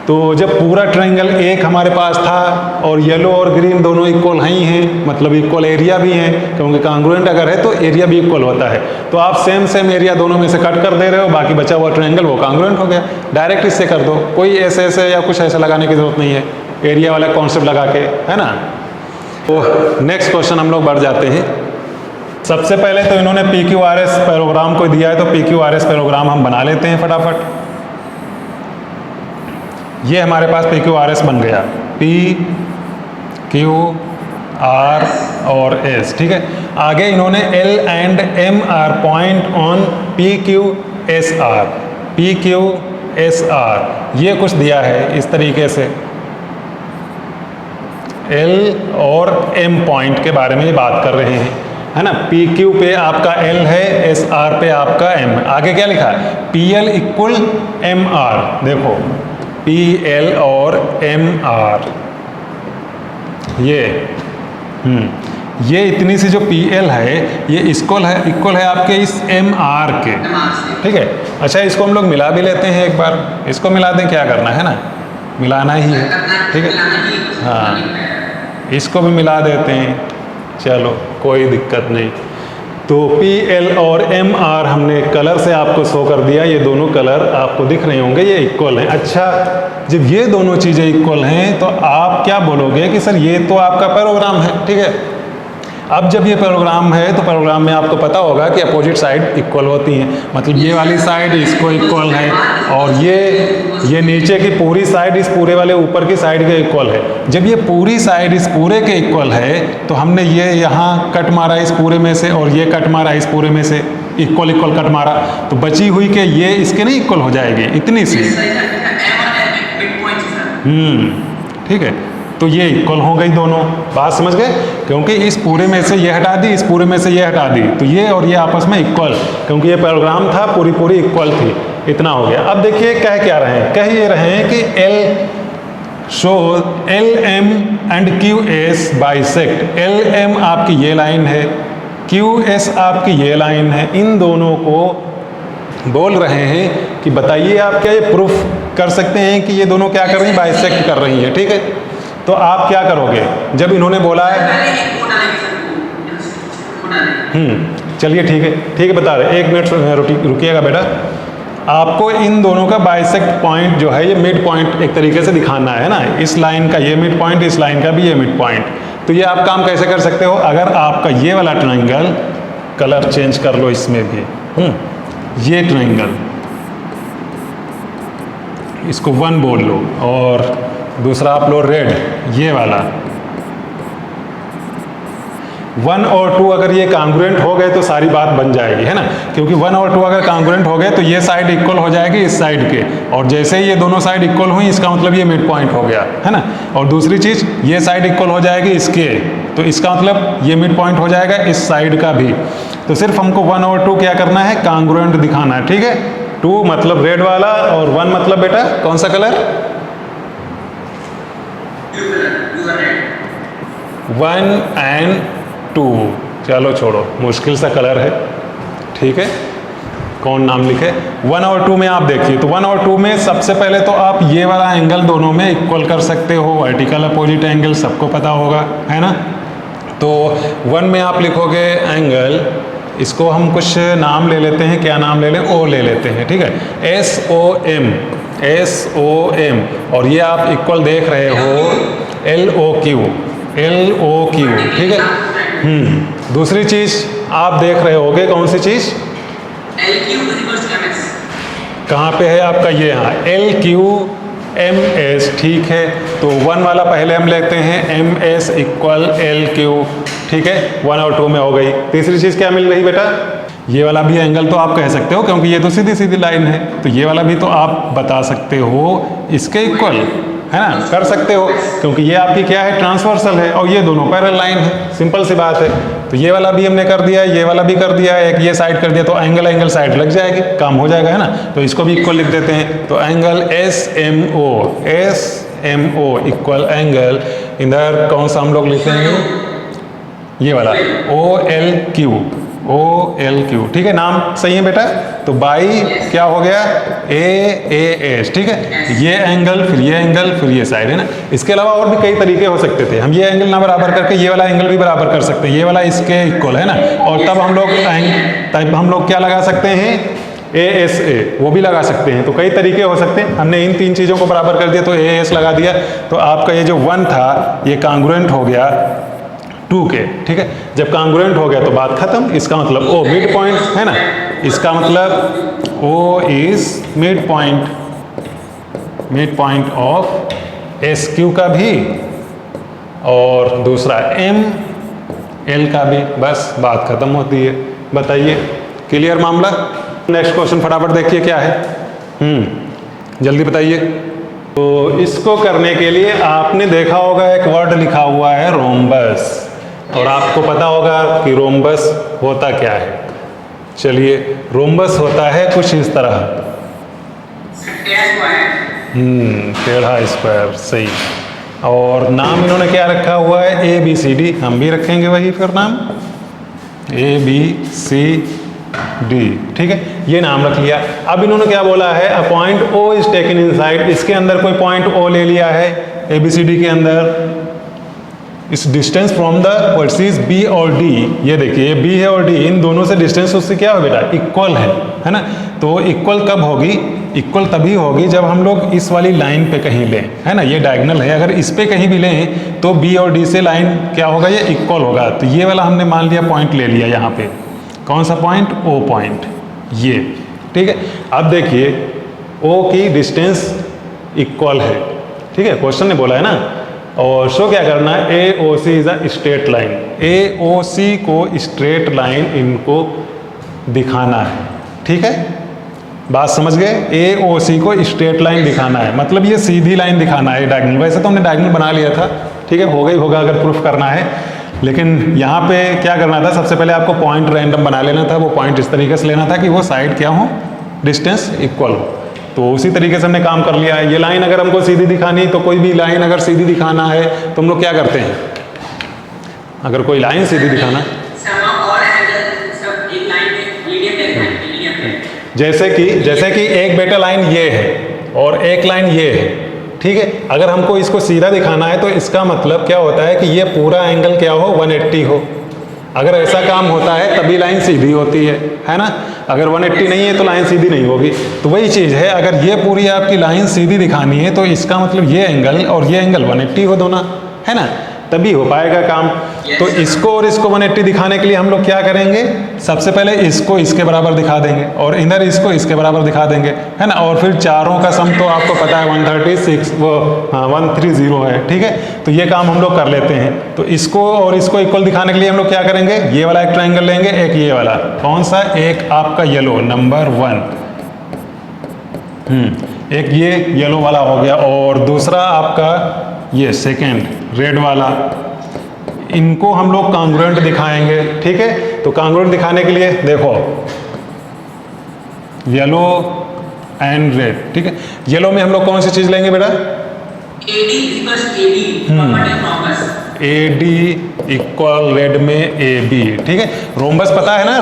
तो जब पूरा ट्रायंगल एक हमारे पास था और येलो और ग्रीन दोनों इक्वल ही हैं, मतलब इक्वल एरिया भी हैं, क्योंकि कांग्रुएंट अगर है तो एरिया भी इक्वल होता है। तो आप सेम एरिया दोनों में से कट कर दे रहे हो, बाकी बचा हुआ ट्रायंगल वो कांग्रुएंट हो गया। डायरेक्ट इससे कर दो, कोई ऐसे या कुछ ऐसा लगाने की जरूरत नहीं है, एरिया वाला कॉन्सेप्ट लगा के, है ना। तो नेक्स्ट क्वेश्चन हम लोग बढ़ जाते हैं। सबसे पहले तो इन्होंने PQRS पैरोग्राम को दिया है, तो PQRS पैरोग्राम हम बना लेते हैं फटाफट। ये हमारे पास PQRS बन गया, PQR और S, ठीक है। आगे इन्होंने L and M are point on PQSR, PQSR ये कुछ दिया है इस तरीके से, L और M पॉइंट के बारे में बात कर रहे हैं, है ना। PQ पे आपका L है, SR पे आपका M। आगे क्या लिखा है, PL इक्वल MR, देखो PL और MR ये इतनी सी जो PL है ये इक्वल है आपके इस MR के, ठीक है। अच्छा, इसको हम लोग मिला भी लेते हैं एक बार, इसको मिला दें, क्या करना है ना, मिलाना ही है, ठीक है। हाँ, इसको भी मिला देते हैं, चलो कोई दिक्कत नहीं। तो PL और MR हमने कलर से आपको शो कर दिया, ये दोनों कलर आपको दिख रहे होंगे, ये इक्वल हैं। अच्छा, जब ये दोनों चीज़ें इक्वल हैं तो आप क्या बोलोगे कि सर ये तो आपका पैरोग्राम है, ठीक है। अब जब ये पैरोग्राम है तो पैरोग्राम में आपको पता होगा कि अपोजिट साइड इक्वल होती हैं, मतलब ये वाली साइड इसको इक्वल है और ये नीचे की पूरी साइड इस पूरे वाले ऊपर की साइड के इक्वल है। जब ये पूरी साइड इस पूरे के इक्वल है तो हमने ये यहाँ कट मारा इस पूरे में से और ये कट मारा इस पूरे में से, इक्वल कट मारा, तो बची हुई के ये इसके नहीं इक्वल हो जाएगी, इतनी सी। ठीक है, तो ये इक्वल हो गई दोनों, बात समझ गए, क्योंकि इस पूरे में से ये हटा दी, इस पूरे में से ये हटा दी, तो ये और ये आपस में इक्वल, क्योंकि ये पैराग्राम था पूरी इक्वल थी, इतना हो गया। अब देखिए कह क्या रहे हैं, कह ये रहे हैं कि LM and QS bisect. LM आपकी ये लाइन है, QS आपकी ये लाइन है, इन दोनों को बोल रहे हैं कि बताइए आप क्या ये प्रूफ कर सकते हैं कि ये दोनों क्या कर रही हैं, बाइसेक्ट कर रही हैं, ठीक है। तो आप क्या करोगे जब इन्होंने बोला है, चलिए ठीक है बता रहे, 1 मिनट रुकिएगा बेटा। आपको इन दोनों का बाइसेक्ट पॉइंट जो है ये मिड पॉइंट एक तरीके से दिखाना है ना, इस लाइन का ये मिड पॉइंट, इस लाइन का भी ये मिड पॉइंट। तो ये आप काम कैसे कर सकते हो, अगर आपका ये वाला ट्रायंगल, कलर चेंज कर लो इसमें भी, ये ट्रायंगल इसको 1 बोल लो और दूसरा आप लो रेड, ये वाला 1 और 2 अगर ये कांग्रुएंट हो गए तो सारी बात बन जाएगी, है ना, क्योंकि 1 और 2 अगर कांग्रुएंट हो गए तो ये साइड इक्वल हो जाएगी इस साइड के, और जैसे ही ये दोनों साइड इक्वल हुई इसका मतलब ये मिड पॉइंट हो गया, है ना। और दूसरी चीज़, ये साइड इक्वल हो जाएगी इसके, तो इसका मतलब ये मिड पॉइंट हो जाएगा इस साइड का भी। तो सिर्फ हमको 1 और 2 क्या करना है, कांग्रुएंट दिखाना है, ठीक है। 2 मतलब रेड वाला और 1 मतलब बेटा कौन सा कलर, 1 and 2, चलो छोड़ो, मुश्किल सा कलर है, ठीक है, कौन नाम लिखे। 1 और 2 में आप देखिए, तो 1 और 2 में सबसे पहले तो आप ये वाला एंगल दोनों में इक्वल कर सकते हो, वर्टिकल अपोजिट एंगल सबको पता होगा, है ना। तो 1 में आप लिखोगे एंगल, इसको हम कुछ नाम ले लेते हैं, क्या नाम ले लें, O ले लेते हैं, ठीक है, SOM, और ये आप इक्वल देख रहे हो LOQ, ठीक है। दूसरी चीज आप देख रहे होगे, कौन सी चीज, कहाँ पे है आपका, ये यहाँ LQMS, ठीक है। तो 1 वाला पहले हम लेते हैं, MS इक्वल LQ, ठीक है, 1 और 2 में हो गई। तीसरी चीज़ क्या मिल रही बेटा, ये वाला भी एंगल तो आप कह सकते हो, क्योंकि ये तो सीधी लाइन है, तो ये वाला भी तो आप बता सकते हो इसके इक्वल, है ना, कर सकते हो, क्योंकि ये आपकी क्या है, ट्रांसवर्सल है, और ये दोनों पैरेलल लाइन है, सिंपल सी बात है। तो ये वाला भी हमने कर दिया, ये वाला भी कर दिया, एक ये साइड कर दिया, तो एंगल साइड लग जाएगी, काम हो जाएगा, है ना। तो इसको भी इक्वल लिख देते हैं, तो एंगल SMO इक्वल एंगल, इधर कौन सा हम लोग लिखेंगे, ये वाला OLQ, ठीक है, नाम सही है बेटा। तो बाई क्या हो गया, AAS, ठीक है, ये एंगल, फिर ये एंगल, फिर ये साइड, है ना। इसके अलावा और भी कई तरीके हो सकते थे, हम ये एंगल ना बराबर करके ये वाला एंगल भी बराबर कर सकते हैं, ये वाला इसके इक्वल, है ना, और तब हम लोग क्या लगा सकते हैं, ASA, वो भी लगा सकते हैं। तो कई तरीके हो सकते हैं, हमने इन 3 चीज़ों को बराबर कर दिया तो AS लगा दिया, तो आपका ये जो 1 था ये कांग्रुएंट हो गया 2 के, ठीक है। जब कांग्रुएंट हो गया तो बात खत्म, इसका मतलब O मिड पॉइंट, है ना, इसका मतलब O is mid point of SQ का भी और दूसरा ML का भी, बस बात खत्म होती है। बताइए, क्लियर मामला। नेक्स्ट क्वेश्चन फटाफट देखिए क्या है, जल्दी बताइए। तो इसको करने के लिए आपने देखा होगा एक वर्ड लिखा हुआ है रोम्बस, और आपको पता होगा कि रोम्बस होता क्या है। चलिए, रोम्बस होता है कुछ इस तरह, टेढ़ा स्क्वायर, सही। और नाम इन्होंने क्या रखा हुआ है, ए बी सी डी, हम भी रखेंगे वही फिर नाम ए बी सी डी, ठीक है, ये नाम रख लिया। अब इन्होंने क्या बोला है, a point O is taken inside, इसके अंदर कोई पॉइंट ओ ले लिया है ए बी सी डी के अंदर, is distance from the vertices B और डी, ये देखिए बी है और डी, इन दोनों से डिस्टेंस उससे क्या हो बेटा, इक्वल है ना। तो इक्वल कब होगी, इक्वल तभी होगी जब हम लोग इस वाली लाइन पे कहीं लें, है ना, ये डायगोनल है, अगर इस पे कहीं भी लें तो बी और डी से लाइन क्या होगा, ये इक्वल होगा। तो ये वाला हमने मान लिया पॉइंट ले लिया यहाँ पे, कौन सा पॉइंट, ओ पॉइंट, ये ठीक है। अब देखिए ओ की डिस्टेंस इक्वल है, ठीक है, क्वेश्चन ने बोला है ना। और शो क्या करना है, ए ओ सी इज अ स्ट्रेट लाइन, ए ओ सी को स्ट्रेट लाइन इनको दिखाना है, ठीक है, बात समझ गए, ए ओ सी को स्ट्रेट लाइन दिखाना है, मतलब ये सीधी लाइन दिखाना है डायगोनल। वैसे तो हमने डायगोनल बना लिया था, ठीक है, होगा ही होगा अगर प्रूफ करना है, लेकिन यहाँ पे क्या करना था, सबसे पहले आपको पॉइंट रैंडम बना लेना था, वो पॉइंट इस तरीके से लेना था कि वो साइड क्या हो, डिस्टेंस इक्वल हो। तो उसी तरीके से हमने काम कर लिया है। ये लाइन अगर हमको सीधी दिखानी, तो कोई भी लाइन अगर सीधी दिखाना है तो हम लोग क्या करते हैं, अगर कोई लाइन सीधी दिखाना, जैसे कि एक बेटा लाइन ये है और एक लाइन ये है, ठीक है, अगर हमको इसको सीधा दिखाना है तो इसका मतलब क्या होता है कि ये पूरा एंगल क्या हो, 180 हो। अगर ऐसा काम होता है तभी लाइन सीधी होती है ना, अगर 180 नहीं है तो लाइन सीधी नहीं होगी। तो वही चीज़ है, अगर ये पूरी आपकी लाइन सीधी दिखानी है तो इसका मतलब ये एंगल और ये एंगल 180 हो दोनों, है ना, तभी हो पाएगा काम। तो इसको और इसको 180 दिखाने के लिए हम लोग क्या करेंगे, सबसे पहले इसको इसके बराबर दिखा देंगे और इधर इसको इसके बराबर दिखा देंगे, है ना, और फिर चारों का सम तो आपको पता है 136 वो 130 है, ठीक है। तो ये काम हम लोग कर लेते हैं। तो इसको और इसको इक्वल दिखाने के लिए हम लोग क्या करेंगे, ये वाला एक ट्रायंगल लेंगे, एक ये वाला, कौन सा, एक आपका येलो नंबर 1, एक ये येलो वाला हो गया और दूसरा आपका ये सेकेंड रेड वाला, इनको हम लोग कांग्रुएंट दिखाएंगे, ठीक है। तो कांग्रुएंट दिखाने के लिए देखो येलो एंड रेड, ठीक है, येलो में हम लोग कौन सी चीज लेंगे बेटा, AD इक्वल रेड में AB, ठीक है। रोम्बस पता है ना,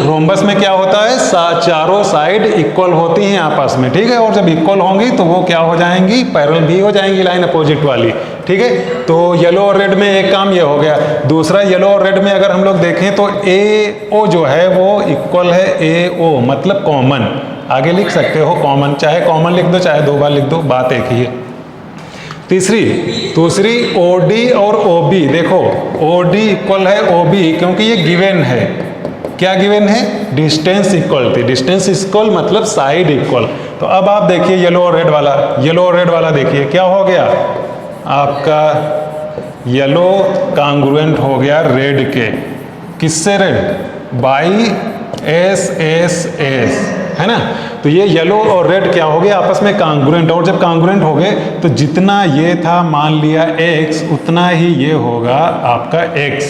रोम्बस में क्या होता है, चारों साइड इक्वल होती हैं आपस में, ठीक है, और जब इक्वल होंगी तो वो क्या हो जाएंगी, पैरेलल भी हो जाएंगी लाइन अपोजिट वाली, ठीक है। तो येलो और रेड में एक काम ये हो गया। दूसरा येलो और रेड में अगर हम लोग देखें तो AO जो है वो इक्वल है AO, मतलब कॉमन, आगे लिख सकते हो कॉमन, चाहे कॉमन लिख दो चाहे दो बार लिख दो, बात एक ही है। दूसरी OD और OB, देखो OD इक्वल है OB क्योंकि ये गिवन है, क्या गिवन है, डिस्टेंस इक्वल थी, डिस्टेंस इक्वल मतलब साइड इक्वल। तो अब आप देखिए येलो और रेड वाला, येलो और रेड वाला देखिए क्या हो गया, आपका येलो कांग्रुएंट हो गया रेड के, किससे रेड, बाई SSS, है ना। तो ये येलो और रेड क्या हो गया, आपस में कांग्रुएंट, और जब कांग्रुएंट हो गए तो जितना ये था मान लिया X, उतना ही ये होगा आपका X।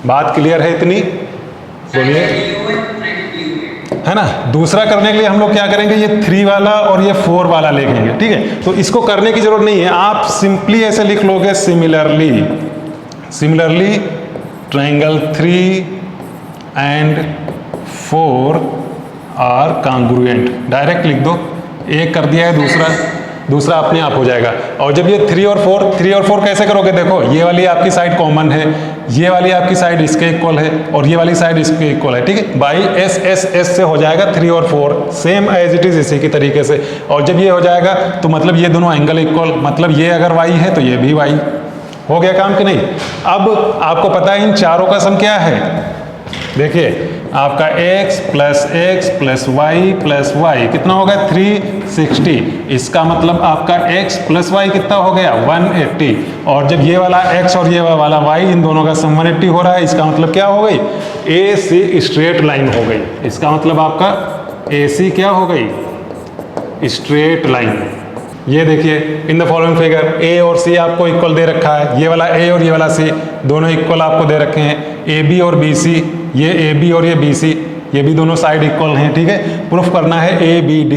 बात क्लियर है इतनी, बोलिए, है ना। दूसरा करने के लिए हम लोग क्या करेंगे, ये 3 वाला और ये 4 वाला लेंगे, ठीक है। तो इसको करने की जरूरत नहीं है, आप सिंपली ऐसे लिख लोगे, similarly triangle 3 and 4 are congruent, direct लिख दो, एक कर दिया है, दूसरा अपने आप हो जाएगा। और जब ये 3 और 4 कैसे करोगे, देखो ये वाली आपकी साइड कॉमन है, ये वाली आपकी साइड इसके इक्वल है और ये वाली साइड इसके इक्वल है, ठीक है, बाई SSS से हो जाएगा 3 और 4, सेम एज इट इज इसी की तरीके से। और जब ये हो जाएगा तो मतलब ये दोनों एंगल इक्वल, मतलब ये अगर Y है तो ये भी Y, हो गया काम कि नहीं। अब आपको पता है इन चारों का सम क्या है, देखिए आपका x प्लस y कितना हो गया, 360, इसका मतलब आपका x प्लस y कितना हो गया, 180। और जब ये वाला x और ये वाला y, इन दोनों का सम 180 हो रहा है, इसका मतलब क्या हो गई, AC स्ट्रेट लाइन हो गई। इसका मतलब आपका AC क्या हो गई, स्ट्रेट लाइन। ये देखिए in the following figure A और C आपको इक्वल दे रखा है, ये वाला A और ये वाला C दोनों इक्वल आपको दे रखे हैं, AB और BC, ये AB और ये BC, ये भी दोनों साइड इक्वल हैं, ठीक है। प्रूफ करना है ABD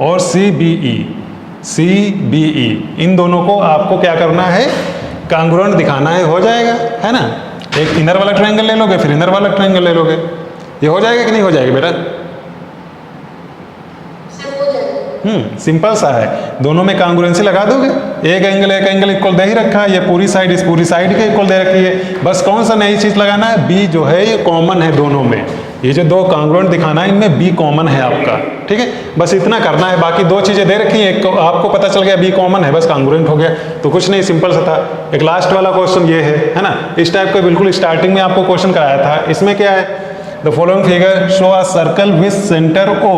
और CBE, CBE, इन दोनों को आपको क्या करना है, कांग्रुएंट दिखाना है, हो जाएगा, है ना। एक इनर वाला ट्रायंगल ले लोगे, फिर इनर वाला ट्रायंगल ले लोगे, ये हो जाएगा कि नहीं हो जाएगा बेटा? सिंपल सा है, दोनों में कांग्रुएंसी लगा दोगे, एक एंगल इक्वल दे ही रखा है, ये पूरी साइड इस पूरी साइड के इक्वल दे रखी है, बस कौन सा नई चीज लगाना है, बी जो है ये कॉमन है दोनों में, ये जो दो कांग्रुएंट दिखाना है इनमें बी कॉमन है आपका, ठीक है, बस इतना करना है, बाकी दो चीजें दे रखी हैं, एक आपको पता चल गया बी कॉमन है, बस कांग्रुएंट हो गया, तो कुछ नहीं, सिंपल सा था। एक लास्ट वाला क्वेश्चन ये है ना, इस टाइप का बिल्कुल स्टार्टिंग में आपको क्वेश्चन कराया था, इसमें क्या है, the following figure show a circle with centre O,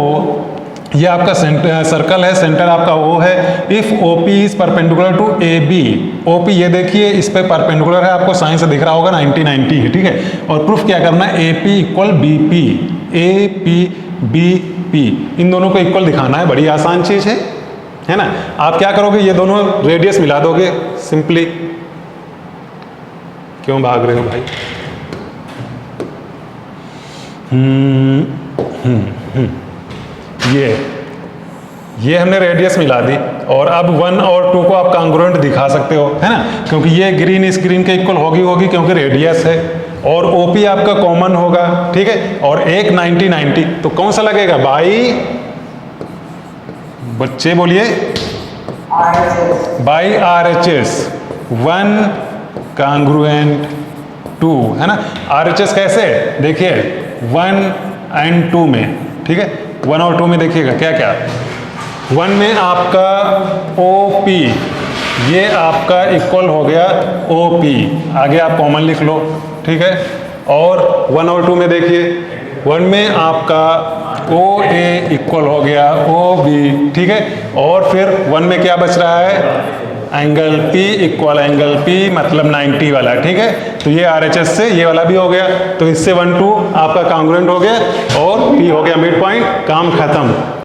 ये आपका सर्कल है, सेंटर आपका O है, if OP is perpendicular to AB, OP ये देखिए इस पे परपेंडिकुलर है, आपको साइन से दिख रहा होगा 90-90 है, ठीक है, और प्रूफ क्या करना है, AP equal BP, AP BP इन दोनों को इक्वल दिखाना है, बड़ी आसान चीज है ना। आप क्या करोगे, ये दोनों रेडियस मिला दोगे सिंपली, क्यों भाग रहे हो भाई, ये हमने रेडियस मिला दी, और अब 1 और 2 को आप कांग्रुएंट दिखा सकते हो, है ना, क्योंकि ये ग्रीन इस ग्रीन के इक्वल होगी क्योंकि रेडियस है, और OP आपका कॉमन होगा, ठीक है, और एक 90-90, तो कौन सा लगेगा बाई, बच्चे बोलिए, बाई RHS, 1 कांग्रुएंट 2, है ना। RHS कैसे, देखिए 1 और 2 में, ठीक है, 1 और 2 में देखिएगा क्या क्या, 1 में आपका OP ये आपका इक्वल हो गया OP, आगे आप कॉमन लिख लो, ठीक है, और 1 और 2 में देखिए, 1 में आपका OA इक्वल हो गया OB, ठीक है, और फिर 1 में क्या बच रहा है, angle P equal angle P मतलब 90 वाला, ठीक है, तो ये RHS से ये वाला भी हो गया, तो इससे 1 2 आपका कांग्रुएंट हो गया और P हो गया मिड पॉइंट, काम खत्म।